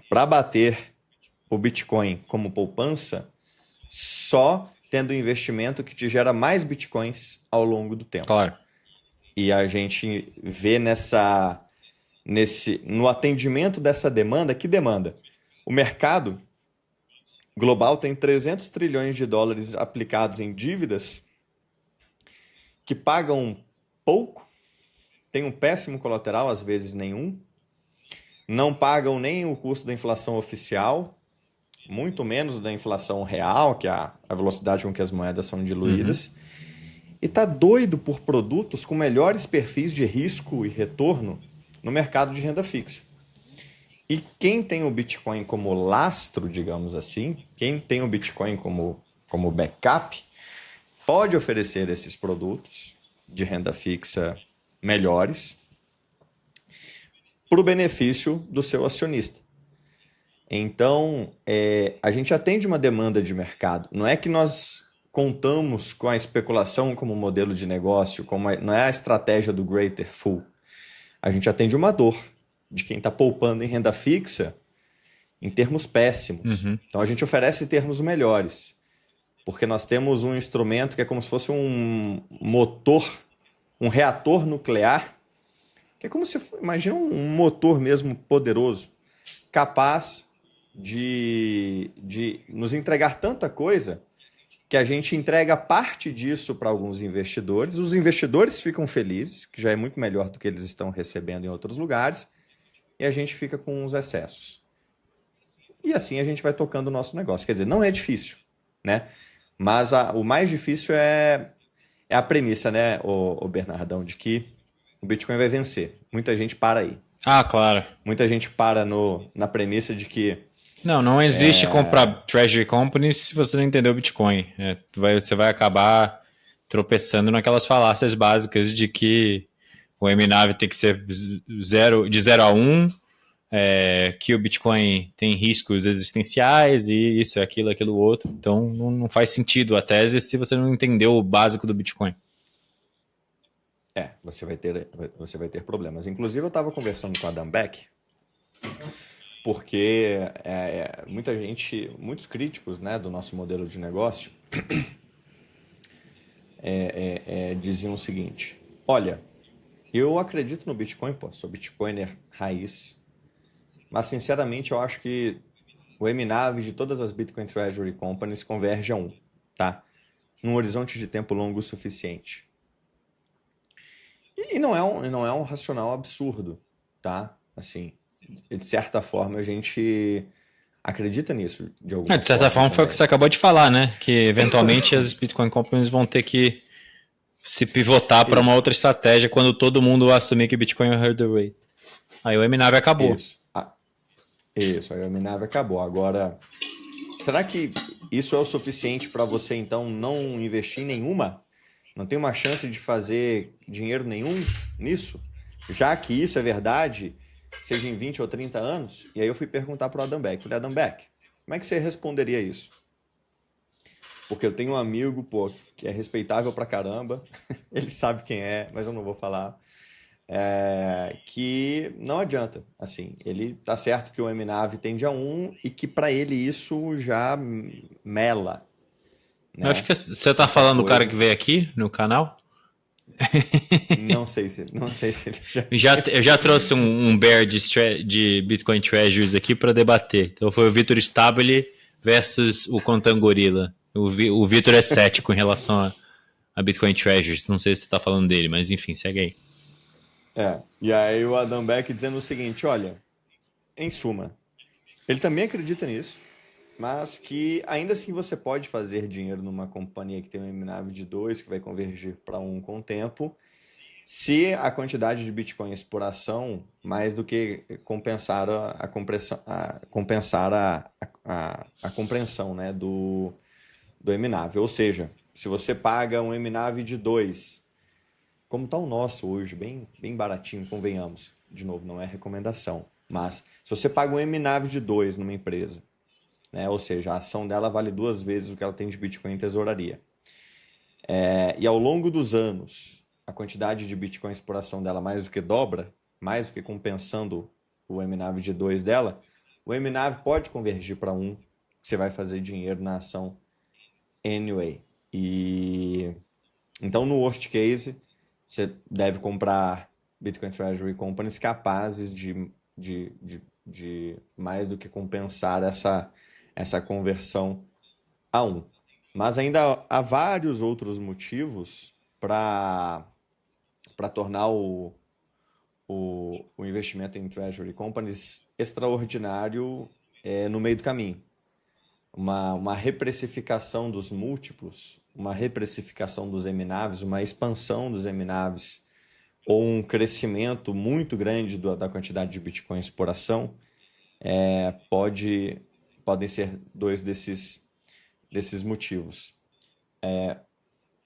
para bater o Bitcoin como poupança, só tendo investimento que te gera mais Bitcoins ao longo do tempo. Claro. E a gente vê no atendimento dessa demanda, que demanda? O mercado global tem 300 trilhões de dólares aplicados em dívidas que pagam pouco, tem um péssimo colateral, às vezes nenhum, não pagam nem o custo da inflação oficial, muito menos da inflação real, que é a velocidade com que as moedas são diluídas, e está doido por produtos com melhores perfis de risco e retorno no mercado de renda fixa. E quem tem o Bitcoin como lastro, digamos assim, quem tem o Bitcoin como backup, pode oferecer esses produtos de renda fixa melhores para o benefício do seu acionista. Então, a gente atende uma demanda de mercado. Não é que nós contamos com a especulação como modelo de negócio, não é a estratégia do greater fool. A gente atende uma dor de quem está poupando em renda fixa em termos péssimos. Então, a gente oferece termos melhores, porque nós temos um instrumento que é como se fosse um motor, um reator nuclear, que é como se, imagina um motor mesmo poderoso, capaz de nos entregar tanta coisa que a gente entrega parte disso para alguns investidores. Os investidores ficam felizes, que já é muito melhor do que eles estão recebendo em outros lugares, e a gente fica com os excessos. E assim a gente vai tocando o nosso negócio. Quer dizer, não é difícil, né? Mas o mais difícil é a premissa, né, o Bernardão, de que o Bitcoin vai vencer. Muita gente para aí. Ah, claro. Muita gente para na premissa de que Não existe comprar Treasury Companies se você não entender o Bitcoin. Você vai acabar tropeçando naquelas falácias básicas de que o MNAV tem que ser de 0 a 1, que o Bitcoin tem riscos existenciais e isso, aquilo outro. Então não faz sentido a tese se você não entendeu o básico do Bitcoin. Você vai ter problemas. Inclusive, eu estava conversando com a Adam Beck, porque muitos críticos, né, do nosso modelo de negócio diziam o seguinte: olha, eu acredito no Bitcoin, sou Bitcoiner raiz, mas sinceramente eu acho que o MNAV de todas as Bitcoin Treasury Companies converge a 1, tá? Num horizonte de tempo longo o suficiente. E não é um racional absurdo, tá? Assim, de certa forma a gente acredita nisso de alguma forma. De certa forma foi o que você acabou de falar, né? Que eventualmente as Bitcoin Companies vão ter que se pivotar para uma outra estratégia quando todo mundo assumir que Bitcoin é o the way. Aí o MNAV acabou. Isso, aí o MNAV acabou. Agora, será que isso é o suficiente para você então não investir em nenhuma? Não tem uma chance de fazer dinheiro nenhum nisso? Já que isso é verdade, seja em 20 ou 30 anos? E aí eu fui perguntar para o Adam Beck. Falei, Adam Beck, como é que você responderia isso? Porque eu tenho um amigo, que é respeitável pra caramba. Ele sabe quem é, mas eu não vou falar. Que não adianta. Assim, ele tá certo que o MNAV tende a 1 e que para ele isso já mela. Né? Eu acho que você tá falando do cara que veio aqui no canal? Não sei se ele já... Eu já trouxe um bear de Bitcoin Treasuries aqui para debater. Então foi o Vitor Stabile versus o Contangorila. O Vitor é cético em relação a Bitcoin Treasuries. Não sei se você tá falando dele, mas enfim, segue aí. E aí o Adam Beck dizendo o seguinte, olha, em suma, ele também acredita nisso, mas que ainda assim você pode fazer dinheiro numa companhia que tem um MNAV de 2, que vai convergir para 1 com o tempo, se a quantidade de bitcoins por ação mais do que compensar a compreensão, né, do MNAV. Ou seja, se você paga um MNAV de 2, como está o nosso hoje, bem, bem baratinho, convenhamos, de novo, não é recomendação, mas se você paga um MNAV de 2 numa empresa né? Ou seja, a ação dela vale 2 vezes o que ela tem de Bitcoin em tesouraria. E ao longo dos anos, a quantidade de Bitcoins por ação dela mais do que dobra, mais do que compensando o MNAV de 2 dela, o MNAV pode convergir para 1, que você vai fazer dinheiro na ação anyway. Então, no worst case, você deve comprar Bitcoin Treasury Companies capazes de mais do que compensar essa conversão a 1. Mas ainda há vários outros motivos para tornar o investimento em Treasury Companies extraordinário no meio do caminho. Uma reprecificação dos múltiplos, uma reprecificação dos MNAVs, uma expansão dos MNAVs ou um crescimento muito grande da quantidade de Bitcoins por ação podem ser 2 desses motivos.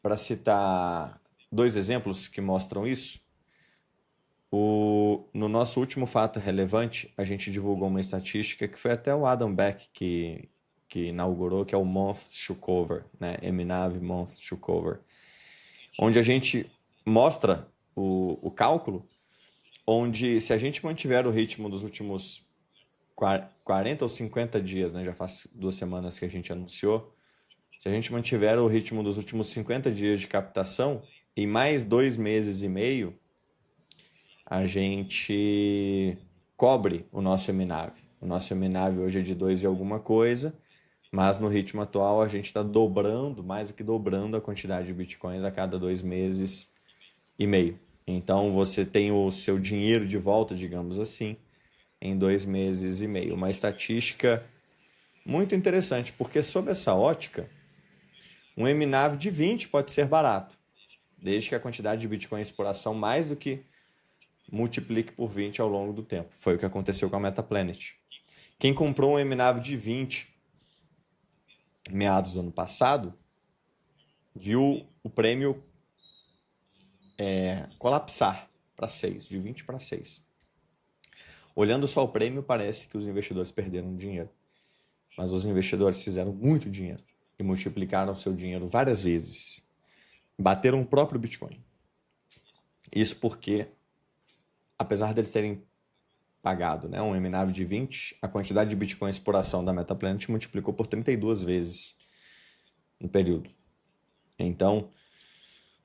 Para citar 2 exemplos que mostram isso, no nosso último fato relevante, a gente divulgou uma estatística que foi até o Adam Beck que inaugurou, que é o Month to Cover, né? MNAV Month to Cover, onde a gente mostra o cálculo, onde se a gente mantiver o ritmo dos últimos 40 ou 50 dias, né? Já faz 2 semanas que a gente anunciou, se a gente mantiver o ritmo dos últimos 50 dias de captação, em mais 2 meses e meio, a gente cobre o nosso MNAV. O nosso MNAV hoje é de 2 e alguma coisa, mas no ritmo atual a gente está dobrando, mais do que dobrando a quantidade de Bitcoins a cada 2 meses e meio. Então você tem o seu dinheiro de volta, digamos assim, em 2 meses e meio. Uma estatística muito interessante, porque sob essa ótica, um MNAV de 20 pode ser barato, desde que a quantidade de Bitcoins por ação mais do que multiplique por 20 ao longo do tempo. Foi o que aconteceu com a Metaplanet. Quem comprou um MNAV de 20 meados do ano passado, viu o prêmio colapsar para 6, de 20 para 6. Olhando só o prêmio, parece que os investidores perderam dinheiro. Mas os investidores fizeram muito dinheiro e multiplicaram seu dinheiro várias vezes. Bateram o próprio Bitcoin. Isso porque, apesar deles terem pagado, né, um MNAV de 20, a quantidade de Bitcoins por ação da Metaplanet multiplicou por 32 vezes no período. Então,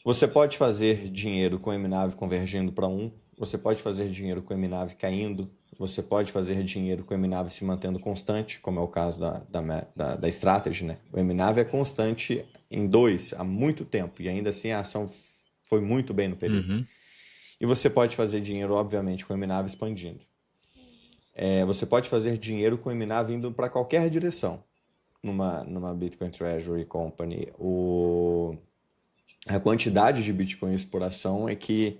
você pode fazer dinheiro com o MNAV convergindo para 1, você pode fazer dinheiro com o MNAV caindo, você pode fazer dinheiro com o MNAV se mantendo constante, como é o caso da Strategy, né? O MNAV é constante em 2 há muito tempo, e ainda assim a ação foi muito bem no período. Uhum. E você pode fazer dinheiro, obviamente, com o MNAV expandindo. Você pode fazer dinheiro com o MNAV indo para qualquer direção numa Bitcoin Treasury Company. A quantidade de Bitcoins por ação é que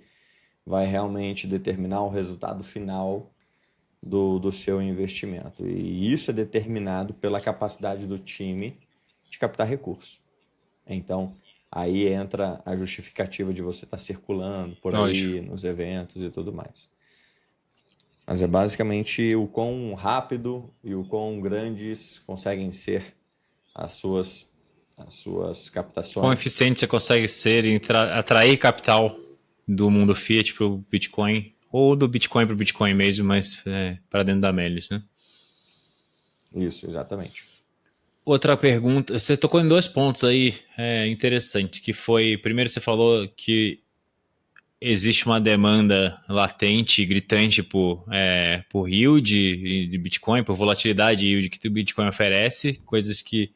vai realmente determinar o resultado final do seu investimento. E isso é determinado pela capacidade do time de captar recursos. Então, aí entra a justificativa de você estar circulando por aí, nos eventos e tudo mais. Mas é basicamente o quão rápido e o quão grandes conseguem ser as suas captações. Quão eficiente você consegue ser em atrair capital do mundo Fiat para o Bitcoin, ou do Bitcoin para o Bitcoin mesmo, mas para dentro da Melius, né? Isso, exatamente. Outra pergunta, você tocou em 2 pontos aí interessantes, que foi, primeiro você falou que existe uma demanda latente, gritante por yield de Bitcoin, por volatilidade e yield que o Bitcoin oferece, coisas que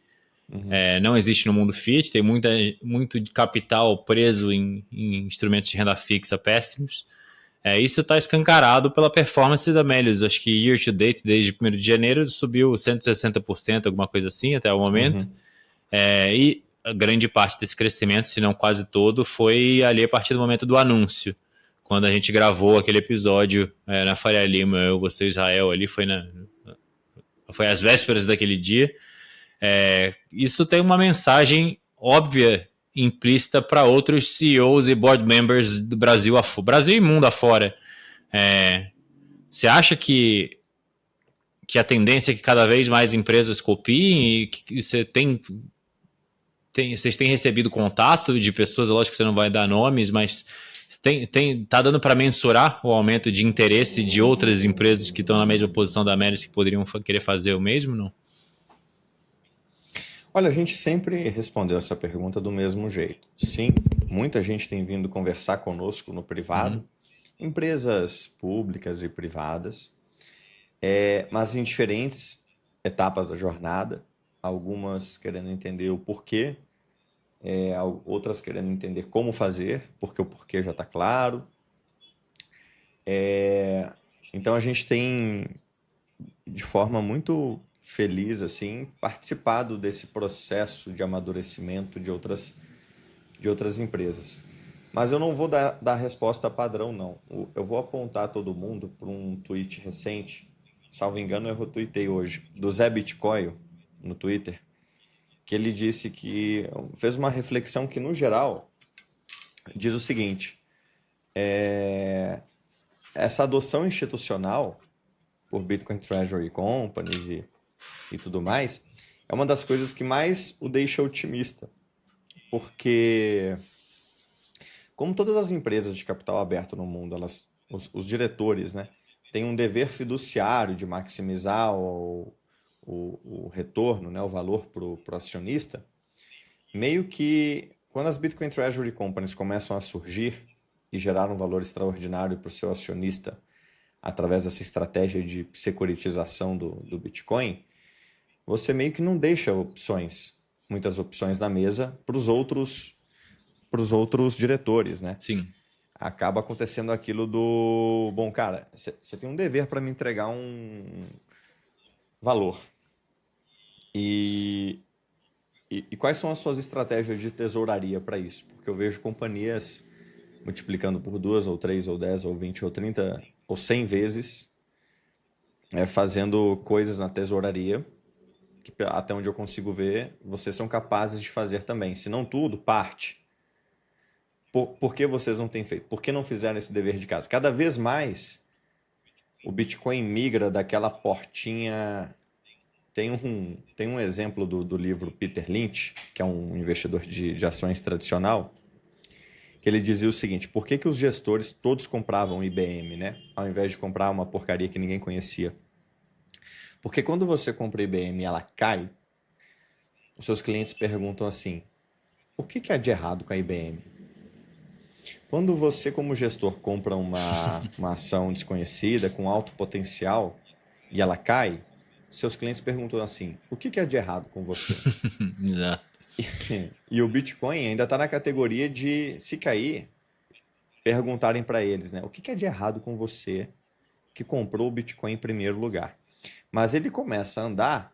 não existe no mundo Fiat, tem muito capital preso em instrumentos de renda fixa péssimos. Isso está escancarado pela performance da Melius. Acho que year to date, desde 1º de janeiro, subiu 160%, alguma coisa assim, até o momento. E a grande parte desse crescimento, se não quase todo, foi ali a partir do momento do anúncio. Quando a gente gravou aquele episódio na Faria Lima, eu, você e Israel, ali foi às vésperas daquele dia. Isso tem uma mensagem óbvia, implícita para outros CEOs e board members do Brasil e mundo afora. Você acha que que a tendência é que cada vez mais empresas copiem e que você vocês têm recebido contato de pessoas, lógico que você não vai dar nomes, mas tá dando para mensurar o aumento de interesse de outras empresas que estão na mesma posição da Meris que poderiam querer fazer o mesmo, não? Olha, a gente sempre respondeu essa pergunta do mesmo jeito. Sim, muita gente tem vindo conversar conosco no privado, empresas públicas e privadas, mas em diferentes etapas da jornada, algumas querendo entender o porquê, outras querendo entender como fazer, porque o porquê já está claro. Então a gente tem, de forma muito feliz, assim, participado desse processo de amadurecimento de outras empresas. Mas eu não vou dar resposta padrão, não. Eu vou apontar todo mundo para um tweet recente, salvo engano, eu retuitei hoje, do Zé Bitcoin no Twitter, que ele disse que fez uma reflexão que, no geral, diz o seguinte: essa adoção institucional por Bitcoin Treasury Companies e tudo mais é uma das coisas que mais o deixa otimista, porque, como todas as empresas de capital aberto no mundo, os diretores, né, têm um dever fiduciário de maximizar o retorno, né, o valor para o acionista. Meio que quando as Bitcoin Treasury Companies começam a surgir e gerar um valor extraordinário para o seu acionista através dessa estratégia de securitização do Bitcoin, você meio que não deixa muitas opções na mesa para os outros diretores, né? Sim. Acaba acontecendo aquilo do, bom, cara, você tem um dever para me entregar um valor. E quais são as suas estratégias de tesouraria para isso? Porque eu vejo companhias multiplicando por 2, ou 3, ou 10, ou 20, ou 30, ou 100 vezes, fazendo coisas na tesouraria, que até onde eu consigo ver, vocês são capazes de fazer também. Se não tudo, parte. Por que vocês não têm feito? Por que não fizeram esse dever de casa? Cada vez mais, o Bitcoin migra daquela portinha. Tem um exemplo do livro Peter Lynch, que é um investidor de ações tradicional, que ele dizia o seguinte: por que os gestores todos compravam IBM, né? Ao invés de comprar uma porcaria que ninguém conhecia? Porque quando você compra IBM e ela cai, os seus clientes perguntam assim: o que há de errado com a IBM? Quando você, como gestor, compra uma ação desconhecida, com alto potencial, e ela cai, seus clientes perguntam assim: o que há de errado com você? Exato. E o Bitcoin ainda está na categoria de, se cair, perguntarem para eles, né? O que há de errado com você que comprou o Bitcoin em primeiro lugar? Mas ele começa a andar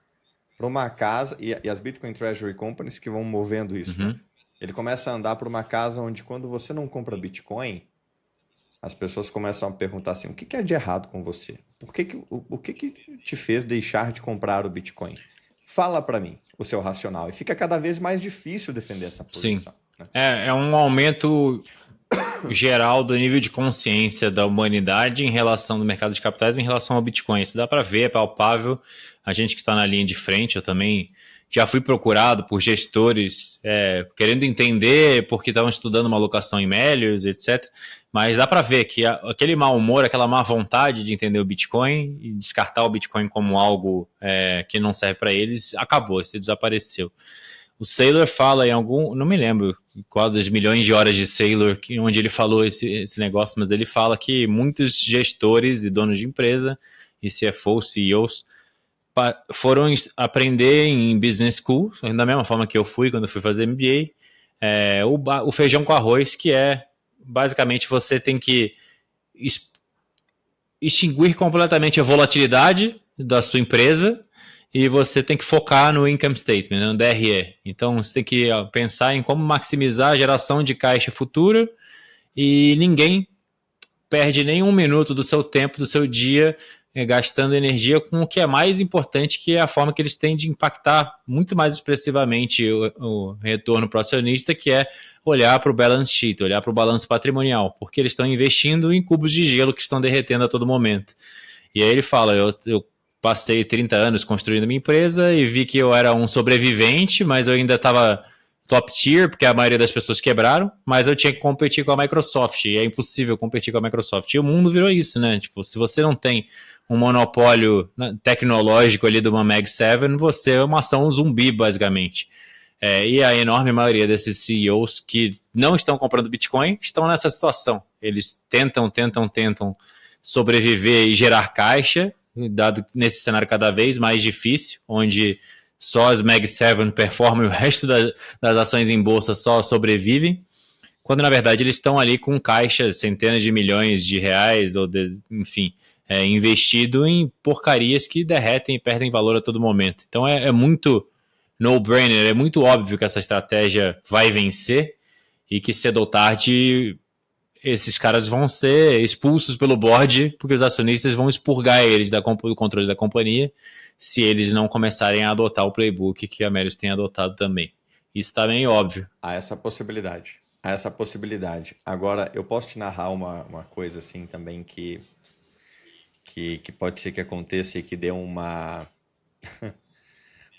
para uma casa, e as Bitcoin Treasury Companies que vão movendo isso, né? Ele começa a andar para uma casa onde, quando você não compra Bitcoin, as pessoas começam a perguntar assim: o que há de errado com você? O que te fez deixar de comprar o Bitcoin? Fala para mim o seu racional. E fica cada vez mais difícil defender essa posição. Sim. Né? É um aumento geral do nível de consciência da humanidade em relação do mercado de capitais em relação ao Bitcoin. Isso dá para ver, é palpável. A gente que está na linha de frente, eu também já fui procurado por gestores querendo entender porque estavam estudando uma alocação em Melius, etc. Mas dá para ver que aquele mau humor, aquela má vontade de entender o Bitcoin e descartar o Bitcoin como algo que não serve para eles, acabou, se desapareceu. O Saylor fala em não me lembro qual das milhões de horas de Saylor onde ele falou esse negócio, mas ele fala que muitos gestores e donos de empresa, e CFOs, CEOs, foram aprender em business school, da mesma forma que eu fui quando fui fazer MBA, o feijão com arroz, que basicamente você tem que extinguir completamente a volatilidade da sua empresa e você tem que focar no income statement, no DRE. Então você tem que pensar em como maximizar a geração de caixa futura e ninguém perde nem um minuto do seu tempo, do seu dia, gastando energia com o que é mais importante, que é a forma que eles têm de impactar muito mais expressivamente o retorno para o acionista, que é olhar para o balance sheet, olhar para o balanço patrimonial, porque eles estão investindo em cubos de gelo que estão derretendo a todo momento. E aí ele fala, eu passei 30 anos construindo minha empresa e vi que eu era um sobrevivente, mas eu ainda estava top tier, porque a maioria das pessoas quebraram, mas eu tinha que competir com a Microsoft, e é impossível competir com a Microsoft. E o mundo virou isso, né? Tipo, se você não tem um monopólio tecnológico ali de uma Mag 7, você é uma ação zumbi, basicamente. E a enorme maioria desses CEOs que não estão comprando Bitcoin estão nessa situação. Eles tentam sobreviver e gerar caixa, dado nesse cenário cada vez mais difícil, onde só as Mag 7 performam e o resto das ações em bolsa só sobrevivem, quando na verdade eles estão ali com caixas, centenas de milhões de reais, ou enfim, investido em porcarias que derretem e perdem valor a todo momento. Então é muito no-brainer, é muito óbvio que essa estratégia vai vencer e que cedo ou tarde esses caras vão ser expulsos pelo board porque os acionistas vão expurgar eles do controle da companhia se eles não começarem a adotar o playbook que a Melius tem adotado também. Isso está bem óbvio. Há essa possibilidade. Agora, eu posso te narrar uma coisa assim também que pode ser que aconteça e que dê uma...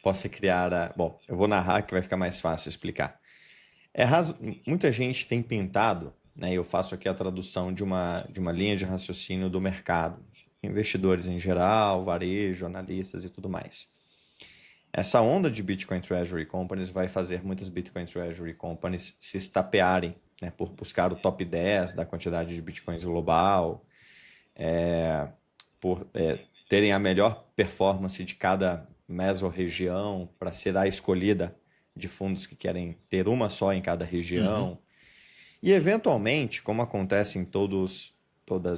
possa criar... Bom, eu vou narrar que vai ficar mais fácil explicar. Muita gente tem pintado, né, eu faço aqui a tradução de uma linha de raciocínio do mercado, investidores em geral, varejo, analistas e tudo mais. Essa onda de Bitcoin Treasury Companies vai fazer muitas Bitcoin Treasury Companies se estapearem, né, por buscar o top 10 da quantidade de Bitcoins global, por terem a melhor performance de cada mesorregião para ser a escolhida de fundos que querem ter uma só em cada região. E, eventualmente, como acontece em todas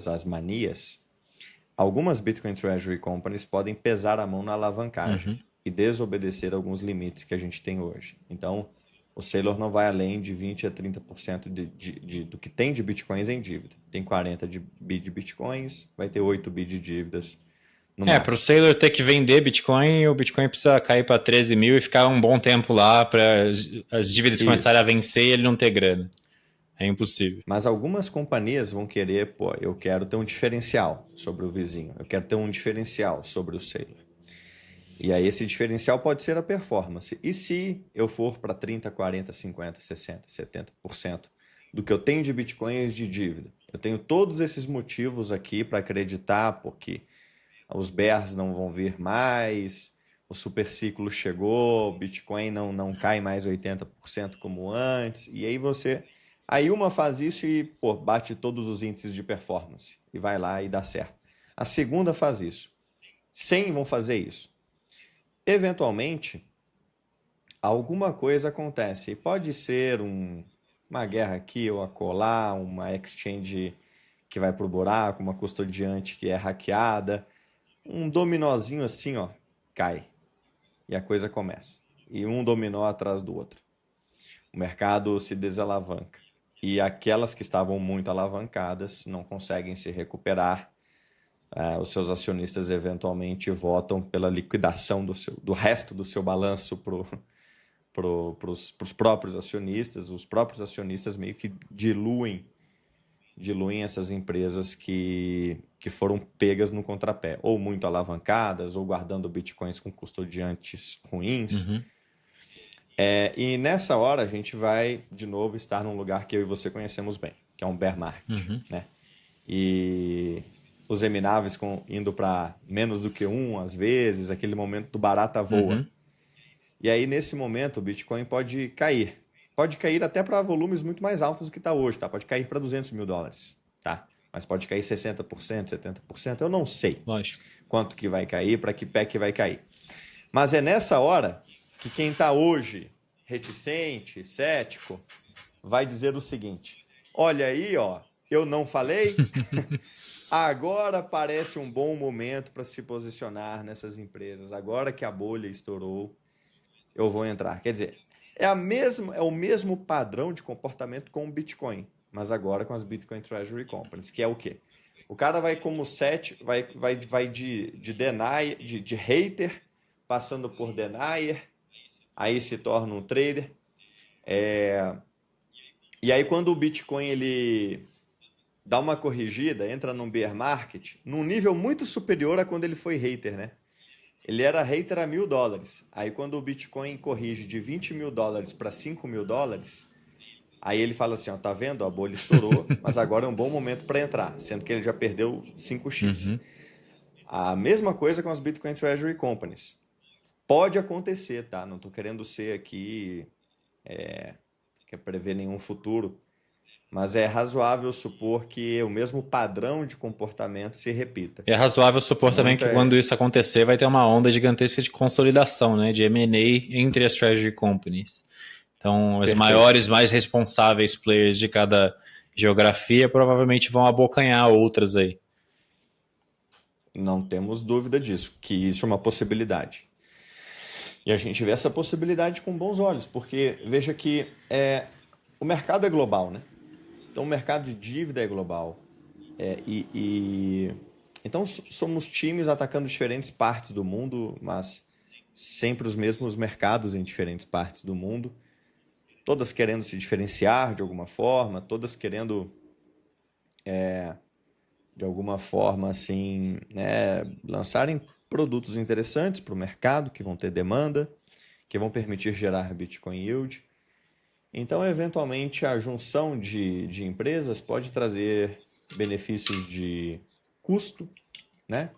as manias, algumas Bitcoin Treasury Companies podem pesar a mão na alavancagem e desobedecer alguns limites que a gente tem hoje. Então, o Saylor não vai além de 20% a 30% do que tem de Bitcoins em dívida. Tem 40 bi de Bitcoins, vai ter 8 bi de dívidas no máximo. Para o Saylor ter que vender Bitcoin, o Bitcoin precisa cair para 13 mil e ficar um bom tempo lá para as dívidas começarem a vencer e ele não ter grana. É impossível. Mas algumas companhias vão querer, eu quero ter um diferencial sobre o vizinho, eu quero ter um diferencial sobre o Saylor. E aí esse diferencial pode ser a performance. E se eu for para 30%, 40%, 50%, 60%, 70% do que eu tenho de bitcoins de dívida? Eu tenho todos esses motivos aqui para acreditar, porque os bears não vão vir mais, o superciclo chegou, o Bitcoin não cai mais 80% como antes, e aí uma faz isso e bate todos os índices de performance e vai lá e dá certo. A segunda faz isso. 100 vão fazer isso. Eventualmente, alguma coisa acontece. E pode ser uma guerra aqui ou acolá, uma exchange que vai para o buraco, uma custodiante que é hackeada. Um dominozinho assim, cai. E a coisa começa. E um dominó atrás do outro. O mercado se desalavanca. E aquelas que estavam muito alavancadas não conseguem se recuperar. Os seus acionistas eventualmente votam pela liquidação do resto do seu balanço para os próprios acionistas. Os próprios acionistas meio que diluem essas empresas que foram pegas no contrapé, ou muito alavancadas, ou guardando bitcoins com custodiantes ruins. E nessa hora a gente vai, de novo, estar num lugar que eu e você conhecemos bem, que é um bear market. Né? E os emináveis indo para menos do que 1, às vezes, aquele momento do barata voa. E aí, nesse momento, o Bitcoin pode cair. Pode cair até para volumes muito mais altos do que está hoje, tá? Pode cair para $200 mil, tá? Mas pode cair 60%, 70%, eu não sei. Lógico. Quanto que vai cair, para que pé que vai cair. Mas é nessa hora que quem está hoje reticente, cético, vai dizer o seguinte: olha aí, eu não falei? Agora parece um bom momento para se posicionar nessas empresas. Agora que a bolha estourou, eu vou entrar. Quer dizer, é o mesmo padrão de comportamento com o Bitcoin, mas agora com as Bitcoin Treasury Companies, que é o quê? O cara vai como vai de hater, passando por denier, aí se torna um trader. E aí quando o Bitcoin ele dá uma corrigida, entra num bear market, num nível muito superior a quando ele foi hater, né? Ele era hater a $1.000. Aí quando o Bitcoin corrige de $20.000 para $5.000, aí ele fala assim, ó, tá vendo? A bolha estourou, mas agora é um bom momento para entrar, sendo que ele já perdeu 5x. A mesma coisa com as Bitcoin Treasury Companies. Pode acontecer, tá? Não tô querendo ser aqui, quer prever nenhum futuro, mas é razoável supor que o mesmo padrão de comportamento se repita. E é razoável supor também que quando isso acontecer vai ter uma onda gigantesca de consolidação, né, de M&A entre as treasury companies. Então, os maiores, mais responsáveis players de cada geografia provavelmente vão abocanhar outras aí. Não temos dúvida disso, que isso é uma possibilidade. E a gente vê essa possibilidade com bons olhos, porque veja que o mercado é global, né? Então o mercado de dívida é global. Então somos times atacando diferentes partes do mundo, mas sempre os mesmos mercados em diferentes partes do mundo. Todas querendo se diferenciar de alguma forma, todas querendo, de alguma forma, assim, né, lançarem produtos interessantes para o mercado, que vão ter demanda, que vão permitir gerar Bitcoin Yield. Então, eventualmente, a junção de empresas pode trazer benefícios de custo, né?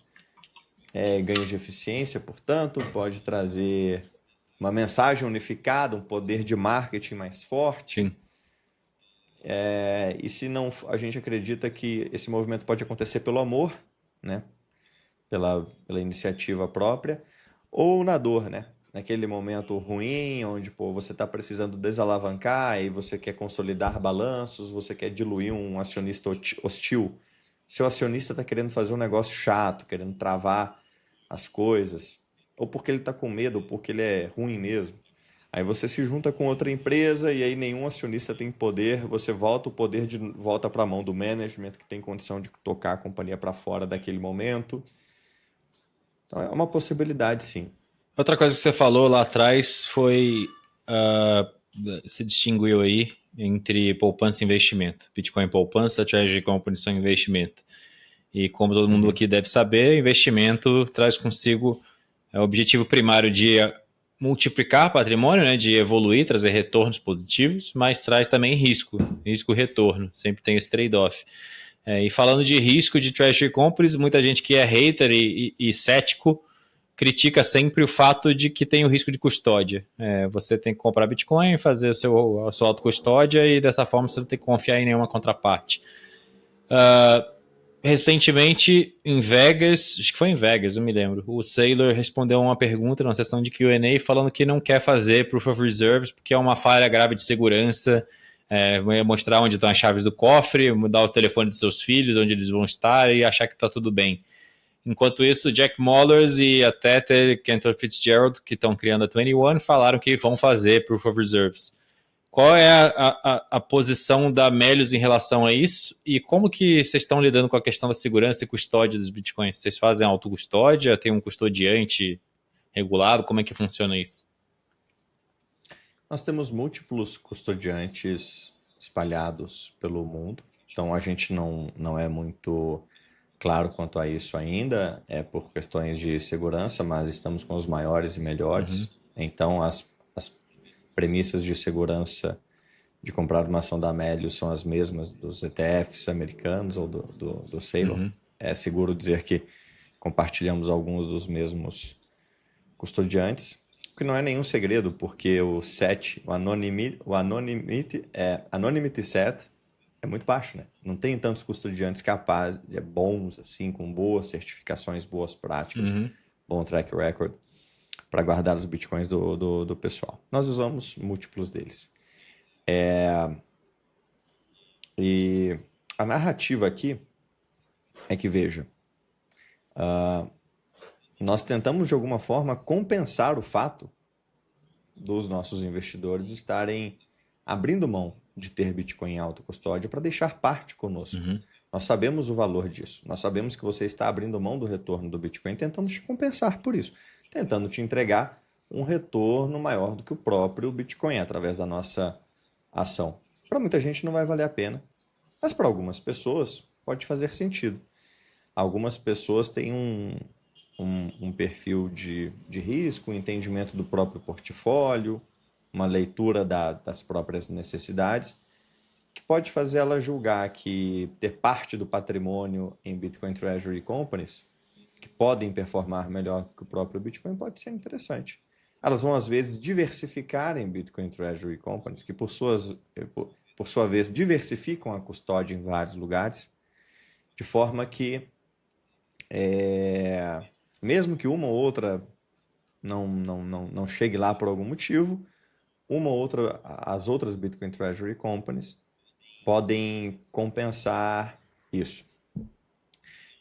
Ganhos de eficiência, portanto, pode trazer uma mensagem unificada, um poder de marketing mais forte. Sim. E se não, a gente acredita que esse movimento pode acontecer pelo amor, né? Pela iniciativa própria, ou na dor, né? Naquele momento ruim, onde você está precisando desalavancar e você quer consolidar balanços, você quer diluir um acionista hostil. Seu acionista está querendo fazer um negócio chato, querendo travar as coisas, ou porque ele está com medo, ou porque ele é ruim mesmo. Aí você se junta com outra empresa e aí nenhum acionista tem poder, você volta o poder volta para a mão do management, que tem condição de tocar a companhia para fora daquele momento. Então é uma possibilidade, sim. Outra coisa que você falou lá atrás foi, você distinguiu aí entre poupança e investimento. Bitcoin poupança, Treasury Company são investimento. E como todo mundo aqui deve saber, investimento traz consigo o objetivo primário de multiplicar patrimônio, né, de evoluir, trazer retornos positivos, mas traz também risco-retorno, sempre tem esse trade-off. E falando de risco de Treasury Companies, muita gente que é hater e cético critica sempre o fato de que tem o risco de custódia. Você tem que comprar Bitcoin, fazer a sua autocustódia e dessa forma você não tem que confiar em nenhuma contraparte. Recentemente, em Vegas, acho que foi em Vegas, eu me lembro, o Saylor respondeu uma pergunta numa sessão de Q&A falando que não quer fazer Proof of Reserves porque é uma falha grave de segurança, mostrar onde estão as chaves do cofre, mudar o telefone dos seus filhos, onde eles vão estar e achar que está tudo bem. Enquanto isso, Jack Mallers e a Tether Cantor Fitzgerald, que estão criando a 21, falaram que vão fazer Proof of Reserves. Qual é a posição da Melius em relação a isso? E como que vocês estão lidando com a questão da segurança e custódia dos bitcoins? Vocês fazem autocustódia? Tem um custodiante regulado? Como é que funciona isso? Nós temos múltiplos custodiantes espalhados pelo mundo. Então, a gente não é muito claro quanto a isso ainda, por questões de segurança, mas estamos com os maiores e melhores. Então, as premissas de segurança de comprar uma ação da Melius são as mesmas dos ETFs americanos ou do Saylor. É seguro dizer que compartilhamos alguns dos mesmos custodiantes, o que não é nenhum segredo, porque o SET, o Anonymity Set, é muito baixo, né? Não tem tantos custodiantes capazes, bons, assim, com boas certificações, boas práticas, bom track record, para guardar os bitcoins do pessoal. Nós usamos múltiplos deles. E a narrativa aqui é que, veja, nós tentamos de alguma forma compensar o fato dos nossos investidores estarem abrindo mão de ter Bitcoin em autocustódia para deixar parte conosco. Nós sabemos o valor disso. Nós sabemos que você está abrindo mão do retorno do Bitcoin, tentando te compensar por isso, tentando te entregar um retorno maior do que o próprio Bitcoin através da nossa ação. Para muita gente não vai valer a pena, mas para algumas pessoas pode fazer sentido. Algumas pessoas têm um perfil de risco, um entendimento do próprio portfólio, uma leitura das próprias necessidades, que pode fazer ela julgar que ter parte do patrimônio em Bitcoin Treasury Companies, que podem performar melhor do que o próprio Bitcoin, pode ser interessante. Elas vão, às vezes, diversificar em Bitcoin Treasury Companies, que, por sua vez, diversificam a custódia em vários lugares, de forma que, mesmo que uma ou outra não chegue lá por algum motivo, as outras Bitcoin Treasury Companies podem compensar isso.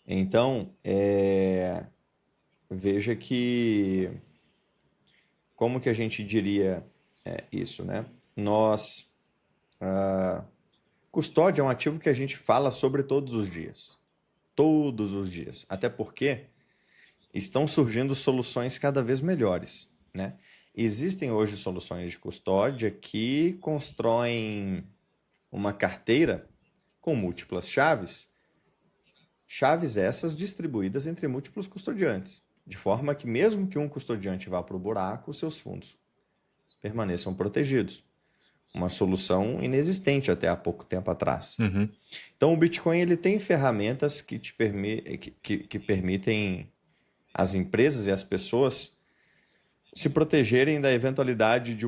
Então, veja que, como que a gente diria isso, né? Custódia é um ativo que a gente fala sobre todos os dias. Todos os dias. Até porque estão surgindo soluções cada vez melhores, né? Existem hoje soluções de custódia que constroem uma carteira com múltiplas chaves essas distribuídas entre múltiplos custodiantes, de forma que mesmo que um custodiante vá para o buraco, os seus fundos permaneçam protegidos. Uma solução inexistente até há pouco tempo atrás. Uhum. Então, o Bitcoin ele tem ferramentas que permitem as empresas e as pessoas se protegerem da eventualidade de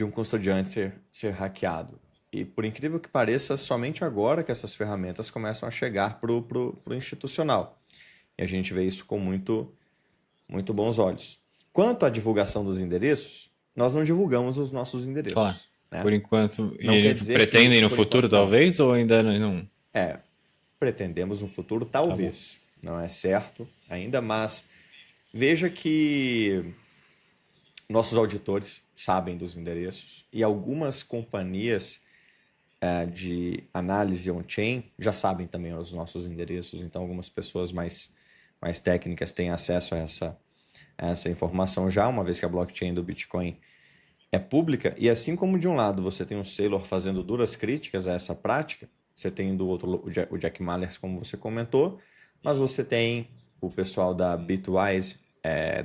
um custodiante ser hackeado. E, por incrível que pareça, somente agora que essas ferramentas começam a chegar para o institucional. E a gente vê isso com muito, muito bons olhos. Quanto à divulgação dos endereços, nós não divulgamos os nossos endereços. Claro. Né? Por enquanto, Não quer dizer pretendem que, no futuro, enquanto, talvez, ou ainda não? Pretendemos no futuro, talvez. Não é certo ainda, mas veja que nossos auditores sabem dos endereços e algumas companhias de análise on-chain já sabem também os nossos endereços, então algumas pessoas mais técnicas têm acesso a essa informação já, uma vez que a blockchain do Bitcoin é pública, e assim como de um lado você tem um Saylor fazendo duras críticas a essa prática, você tem do outro o Jack Mallers, como você comentou, mas você tem o pessoal da Bitwise,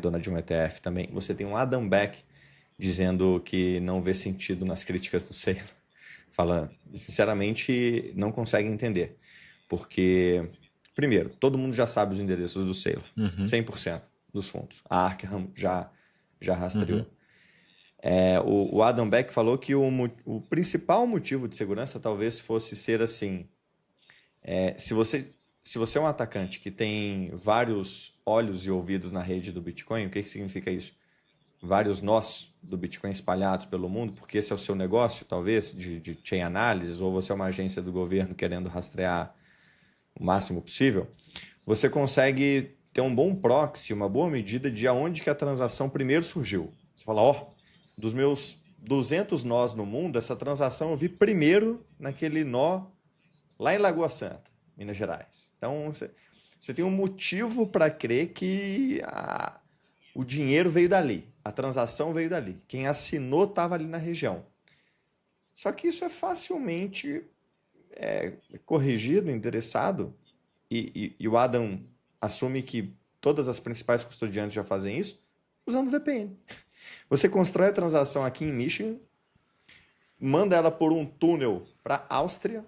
dona de um ETF também, você tem um Adam Beck dizendo que não vê sentido nas críticas do Saylor. Fala, sinceramente, não consegue entender. Porque, primeiro, todo mundo já sabe os endereços do Saylor. 100% dos fundos. A Arkham já rastreou. O Adam Beck falou que o principal motivo de segurança talvez fosse ser assim, se você é um atacante que tem vários olhos e ouvidos na rede do Bitcoin, o que significa isso? Vários nós do Bitcoin espalhados pelo mundo, porque esse é o seu negócio, talvez, de chain analysis, ou você é uma agência do governo querendo rastrear o máximo possível, você consegue ter um bom proxy, uma boa medida de aonde que a transação primeiro surgiu. Você fala, dos meus 200 nós no mundo, essa transação eu vi primeiro naquele nó lá em Lagoa Santa, Minas Gerais. Então, você tem um motivo para crer que o dinheiro veio dali, a transação veio dali. Quem assinou estava ali na região. Só que isso é facilmente corrigido, endereçado, e o Adam assume que todas as principais custodiantes já fazem isso, usando VPN. Você constrói a transação aqui em Michigan, manda ela por um túnel para a Áustria.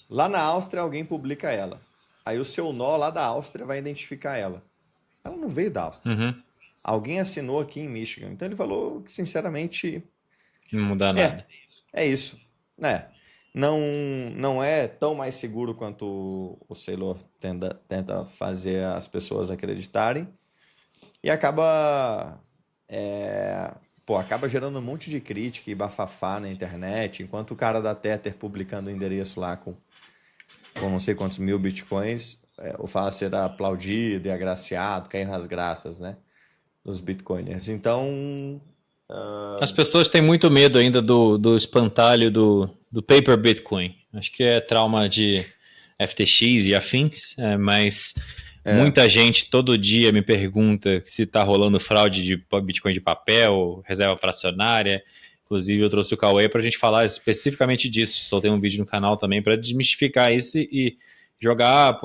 Lá na Áustria, alguém publica ela. Aí o seu nó lá da Áustria vai identificar ela. Ela não veio da Áustria. Uhum. Alguém assinou aqui em Michigan. Então ele falou que, sinceramente... Não muda nada. É isso. Não é tão mais seguro quanto o Saylor tenta fazer as pessoas acreditarem. E acaba gerando um monte de crítica e bafafá na internet, enquanto o cara da Tether publicando o endereço lá com não sei quantos mil bitcoins, o fato será aplaudido e agraciado, cair nas graças, né, dos bitcoiners. Então... As pessoas têm muito medo ainda do espantalho do paper Bitcoin. Acho que é trauma de FTX e afins, mas... Muita gente todo dia me pergunta se está rolando fraude de Bitcoin de papel, reserva fracionária. Inclusive, eu trouxe o Cauê para a gente falar especificamente disso. Soltei um vídeo no canal também para desmistificar isso e jogar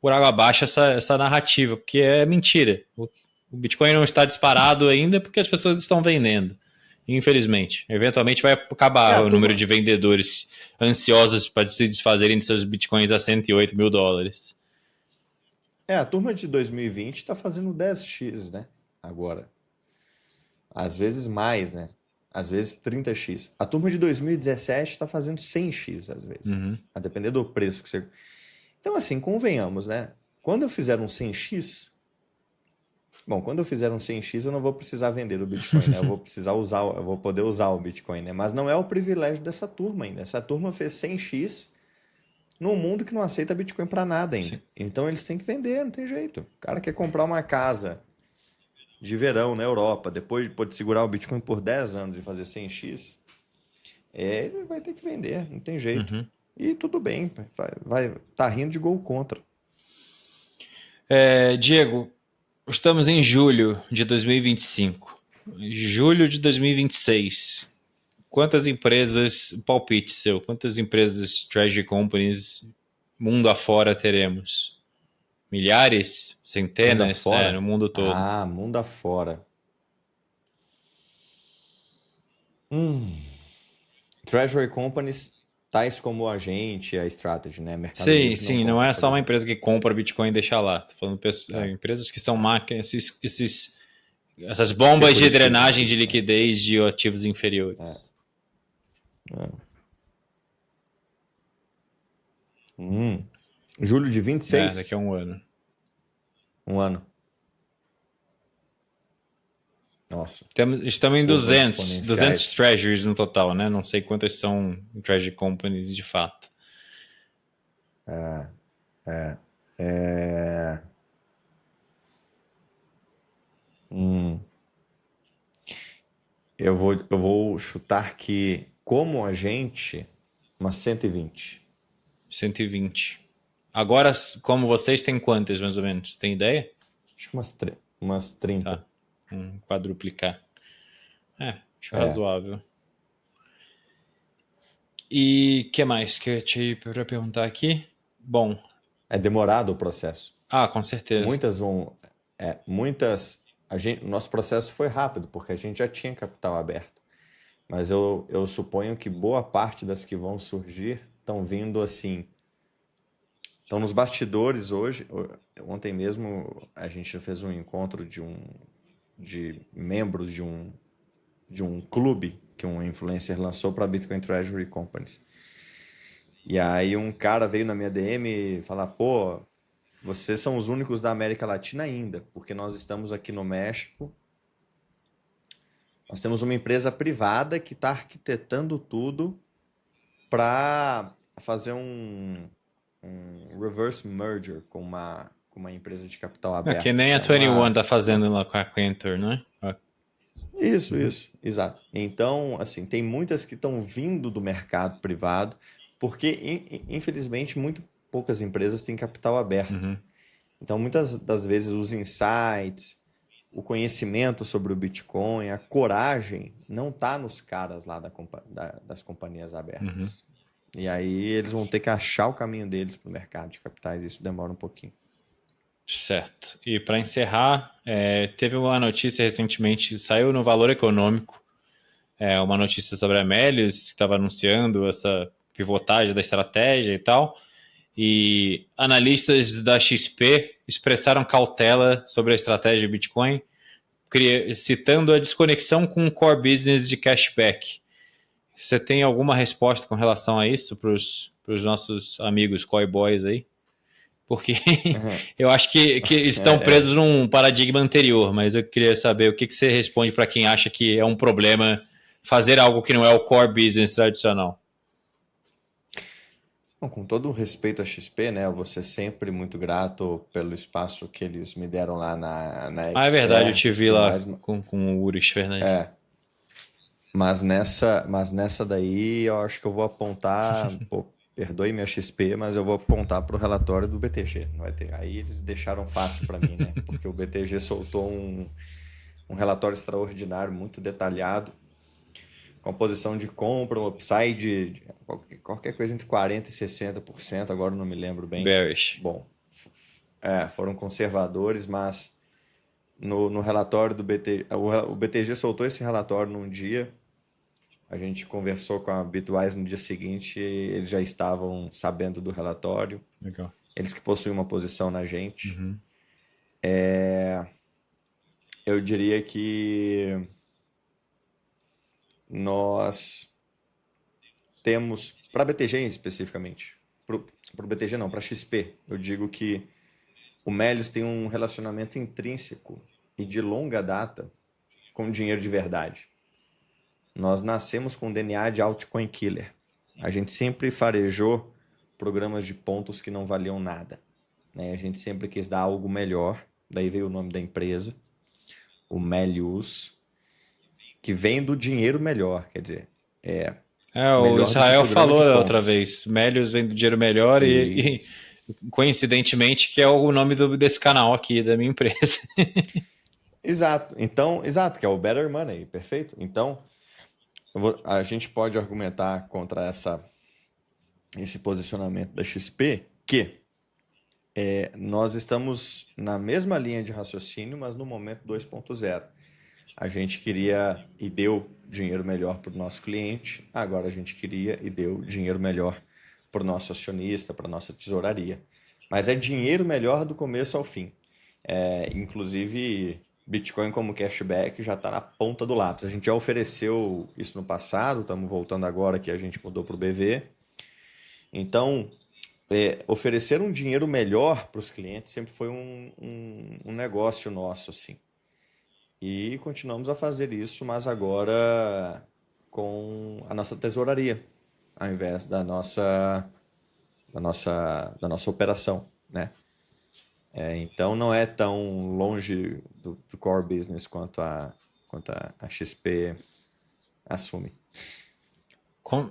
por água abaixo essa narrativa, porque é mentira. O Bitcoin não está disparado ainda porque as pessoas estão vendendo. Infelizmente. Eventualmente vai acabar o número de vendedores ansiosos para se desfazerem de seus Bitcoins a $108 mil. A turma de 2020 está fazendo 10x, né? Agora. Às vezes mais, né? Às vezes 30x. A turma de 2017 está fazendo 100x, às vezes. A depender do preço que você... Então, assim, convenhamos, né? Quando eu fizer um 100x... Bom, quando eu fizer um 100x, eu não vou precisar vender o Bitcoin, né? Eu vou poder usar o Bitcoin, né? Mas não é o privilégio dessa turma ainda. Essa turma fez 100x num mundo que não aceita Bitcoin para nada ainda. Sim. Então eles têm que vender, não tem jeito. O cara quer comprar uma casa de verão na Europa, depois de poder segurar o Bitcoin por 10 anos e fazer 100x, ele vai ter que vender, não tem jeito. E tudo bem, tá rindo de gol contra. Diego, estamos em julho de 2025. Julho de 2026. Quantas empresas, palpite seu, quantas empresas Treasury Companies mundo afora teremos? Milhares? Centenas? No mundo todo. Mundo afora. Treasury Companies, tais como a gente, a Strategy, né? Mercado sim, não é só uma empresa que compra Bitcoin e deixa lá. Tô falando empresas que são máquinas, essas bombas de drenagem de liquidez de ativos inferiores. Julho de 26? Daqui a um ano. Um ano. Nossa. Estamos em 200 treasuries no total, né? Não sei quantas são treasury companies de fato. Eu vou chutar que, como a gente, umas 120. 120. Agora, como vocês, tem quantas, mais ou menos? Tem ideia? Acho que umas 30. Tá. Quadruplicar. Acho razoável. E o que mais que eu tinha para perguntar aqui? Bom. É demorado o processo. Com certeza. O nosso processo foi rápido, porque a gente já tinha capital aberto. Mas eu suponho que boa parte das que vão surgir estão vindo assim. Estão nos bastidores hoje. Ontem mesmo a gente fez um encontro de membros de um clube que um influencer lançou para Bitcoin Treasury Companies. E aí um cara veio na minha DM falar, pô, vocês são os únicos da América Latina ainda, porque nós estamos aqui no México. Nós temos uma empresa privada que está arquitetando tudo para fazer um reverse merger com uma empresa de capital aberto. Que nem a 21 está fazendo lá com a Cantor, não é? Isso, exato. Então, assim, tem muitas que estão vindo do mercado privado, porque, infelizmente, muito poucas empresas têm capital aberto. Então, muitas das vezes, os insights, o conhecimento sobre o Bitcoin, a coragem, não está nos caras lá das companhias abertas. E aí eles vão ter que achar o caminho deles para o mercado de capitais, e isso demora um pouquinho. Certo. E para encerrar, teve uma notícia recentemente, saiu no Valor Econômico, uma notícia sobre a Melius, que estava anunciando essa pivotagem da estratégia e tal, e analistas da XP expressaram cautela sobre a estratégia de Bitcoin, citando a desconexão com o core business de cashback. Você tem alguma resposta com relação a isso para os nossos amigos coy boys aí? Porque eu acho que estão presos num paradigma anterior, mas eu queria saber o que você responde para quem acha que é um problema fazer algo que não é o core business tradicional. Bom, com todo o respeito à XP, né? Eu vou ser sempre muito grato pelo espaço que eles me deram lá na Expert, é verdade, eu te vi lá com o Urish, verdade. Mas nessa daí eu acho que eu vou apontar, perdoe minha XP, mas eu vou apontar para o relatório do BTG. Não vai ter. Aí eles deixaram fácil para mim, né? Porque o BTG soltou um relatório extraordinário, muito detalhado, com a posição de compra, um upside de qualquer coisa entre 40% e 60%, agora não me lembro bem. Bearish. Bom, foram conservadores, mas no relatório do BTG, o BTG soltou esse relatório num dia, a gente conversou com a Bitwise no dia seguinte, e eles já estavam sabendo do relatório, Legal. eles que possuem uma posição na gente. Uhum. Eu diria que nós temos, para BTG especificamente, para o BTG não, para XP, eu digo que o Melius tem um relacionamento intrínseco e de longa data com dinheiro de verdade. Nós nascemos com DNA de altcoin killer. A gente sempre farejou programas de pontos que não valiam nada, né? A gente sempre quis dar algo melhor, daí veio o nome da empresa, o Melius, que vem do dinheiro melhor, quer dizer, O melhor do que Israel programa falou de da outra pontos. vez. Melius vem do dinheiro melhor e Isso. coincidentemente, que é o nome desse canal aqui, da minha empresa. Exato. Então, exato, que é o Better Money, perfeito. Então, a gente pode argumentar contra esse posicionamento da XP que nós estamos na mesma linha de raciocínio, mas no momento 2.0. A gente queria e deu dinheiro melhor para o nosso cliente, agora a gente queria e deu dinheiro melhor para o nosso acionista, para a nossa tesouraria. Mas é dinheiro melhor do começo ao fim. Inclusive, Bitcoin como cashback já está na ponta do lápis. A gente já ofereceu isso no passado, estamos voltando agora que a gente mudou para o BV. Então, oferecer um dinheiro melhor para os clientes sempre foi um negócio nosso, assim. E continuamos a fazer isso, mas agora com a nossa tesouraria, ao invés da nossa operação, né? Então não é tão longe do core business quanto a XP assume.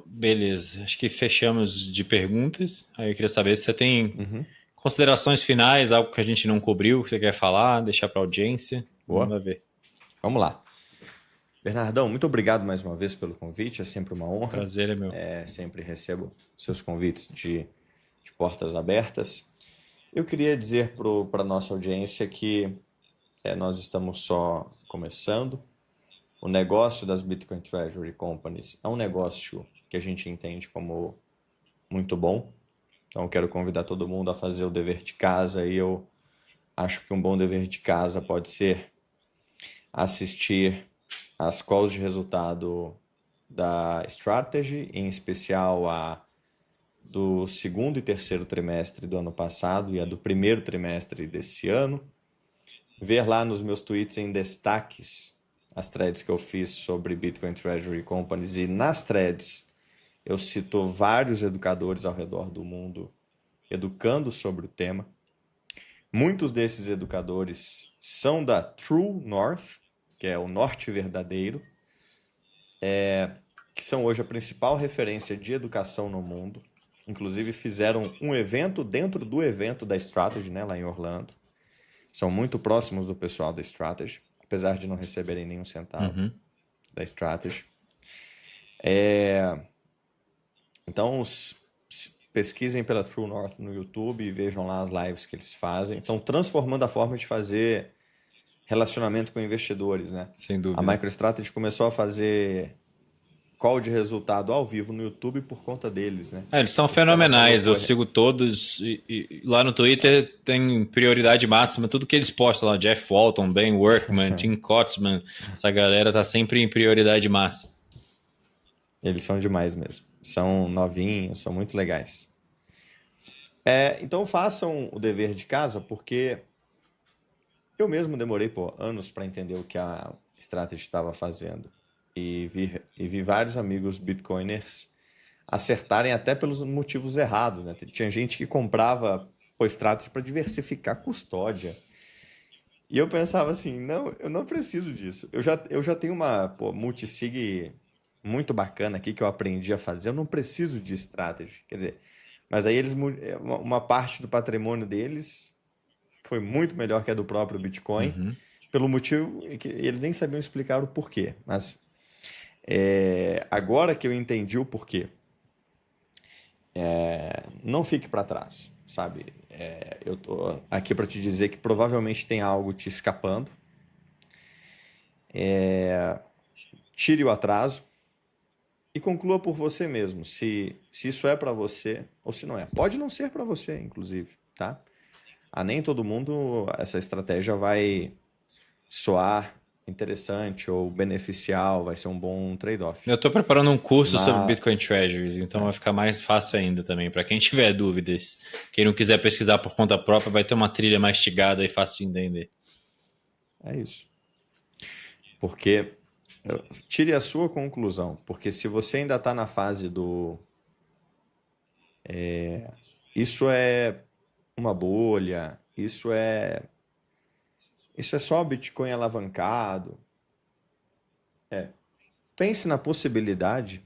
Beleza, acho que fechamos de perguntas. Aí eu queria saber se você tem Uhum. considerações finais, algo que a gente não cobriu, que você quer falar, deixar para a audiência. Boa. Vamos ver. Vamos lá. Bernardão, muito obrigado mais uma vez pelo convite, é sempre uma honra. Prazer é meu. Sempre recebo seus convites de portas abertas. Eu queria dizer para a nossa audiência que nós estamos só começando. O negócio das Bitcoin Treasury Companies é um negócio que a gente entende como muito bom. Então, eu quero convidar todo mundo a fazer o dever de casa e eu acho que um bom dever de casa pode ser assistir às calls de resultado da Strategy, em especial a do segundo e terceiro trimestre do ano passado e a do primeiro trimestre desse ano. Ver lá nos meus tweets em destaques as threads que eu fiz sobre Bitcoin Treasury Companies, e nas threads eu cito vários educadores ao redor do mundo educando sobre o tema. Muitos desses educadores são da True North, que é o norte verdadeiro, que são hoje a principal referência de educação no mundo. Inclusive fizeram um evento dentro do evento da Strategy, né, lá em Orlando. São muito próximos do pessoal da Strategy, apesar de não receberem nenhum centavo da Strategy. Então, pesquisem pela True North no YouTube e vejam lá as lives que eles fazem. Estão transformando a forma de fazer relacionamento com investidores, né? Sem dúvida. A MicroStrategy começou a fazer call de resultado ao vivo no YouTube por conta deles, né? Eles são fenomenais, eu sigo todos e lá no Twitter tem prioridade máxima, tudo que eles postam lá, Jeff Walton, Ben Workman, Tim Kotzman, essa galera tá sempre em prioridade máxima. Eles são demais mesmo, são novinhos, são muito legais. Então façam o dever de casa, porque eu mesmo demorei anos para entender o que a Strategy estava fazendo. E vi vários amigos bitcoiners acertarem até pelos motivos errados, né? Tinha gente que comprava Strategy para diversificar custódia. E eu pensava assim, não, eu não preciso disso. Eu já tenho uma multisig muito bacana aqui que eu aprendi a fazer. Eu não preciso de Strategy. Quer dizer, mas aí uma parte do patrimônio deles foi muito melhor que a do próprio Bitcoin, pelo motivo que eles nem sabiam explicar o porquê. Mas agora que eu entendi o porquê, não fique para trás, sabe? Eu tô aqui para te dizer que provavelmente tem algo te escapando. Tire o atraso e conclua por você mesmo se isso é para você ou se não é. Pode não ser para você, inclusive, tá? A nem todo mundo essa estratégia vai soar interessante ou beneficial, vai ser um bom trade-off. Eu estou preparando um curso sobre Mas Bitcoin Treasuries, então vai ficar mais fácil ainda também. Para quem tiver dúvidas, quem não quiser pesquisar por conta própria, vai ter uma trilha mastigada e fácil de entender. é isso. Porque tire a sua conclusão, porque se você ainda está na fase do isso é uma bolha, isso é só Bitcoin alavancado. Pense na possibilidade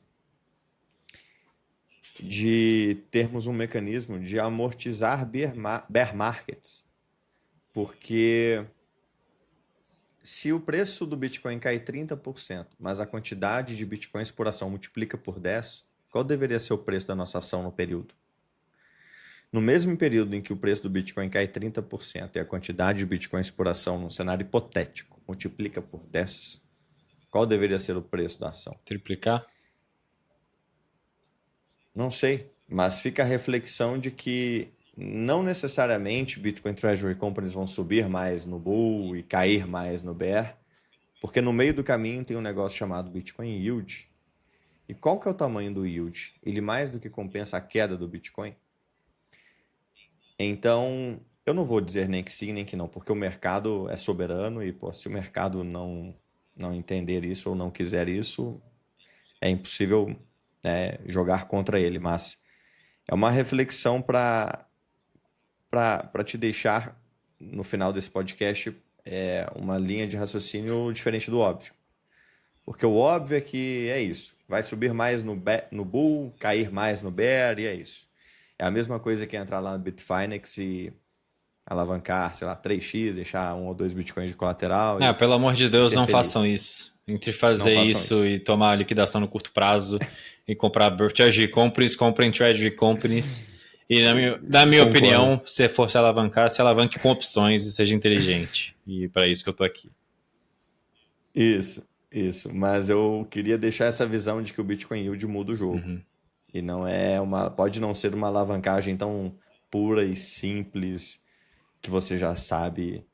de termos um mecanismo de amortizar bear markets, porque se o preço do Bitcoin cai 30%, mas a quantidade de Bitcoins por ação multiplica por 10, qual deveria ser o preço da nossa ação no período? No mesmo período em que o preço do Bitcoin cai 30% e a quantidade de Bitcoins por ação, num cenário hipotético, multiplica por 10, qual deveria ser o preço da ação? Triplicar? Não sei, mas fica a reflexão de que não necessariamente Bitcoin Treasury Companies vão subir mais no bull e cair mais no bear, porque no meio do caminho tem um negócio chamado Bitcoin Yield. E qual que é o tamanho do yield? Ele mais do que compensa a queda do Bitcoin? Então, eu não vou dizer nem que sim, nem que não, porque o mercado é soberano e se o mercado não entender isso ou não quiser isso, é impossível, né, jogar contra ele. Mas é uma reflexão para te deixar, no final desse podcast, uma linha de raciocínio diferente do óbvio. Porque o óbvio é que é isso. Vai subir mais no bull, cair mais no bear, e é isso. É a mesma coisa que entrar lá no Bitfinex e alavancar, sei lá, 3x, deixar 1 ou 2 bitcoins de colateral Pelo amor de e Deus, ser não feliz. façam isso. Entre Não fazer façam isso e tomar liquidação no curto prazo e comprar Treasury Companies, comprem Treasury Companies. E na minha Concordo. opinião, se for se alavancar, se alavanque com opções e seja inteligente. E para isso que eu tô aqui. Isso. Mas eu queria deixar essa visão de que o Bitcoin Yield muda o jogo. E não pode não ser uma alavancagem tão pura e simples que você já sabe,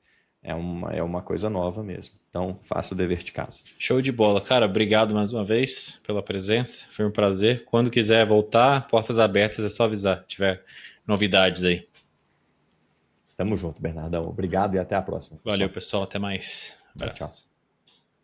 é uma coisa nova mesmo. Então, faça o dever de casa. Show de bola. Cara, obrigado mais uma vez pela presença. Foi um prazer. Quando quiser voltar, portas abertas, é só avisar. Se tiver novidades aí. Tamo junto, Bernardão. Obrigado e até a próxima. Valeu, pessoal. Até mais. Abraço. Tchau.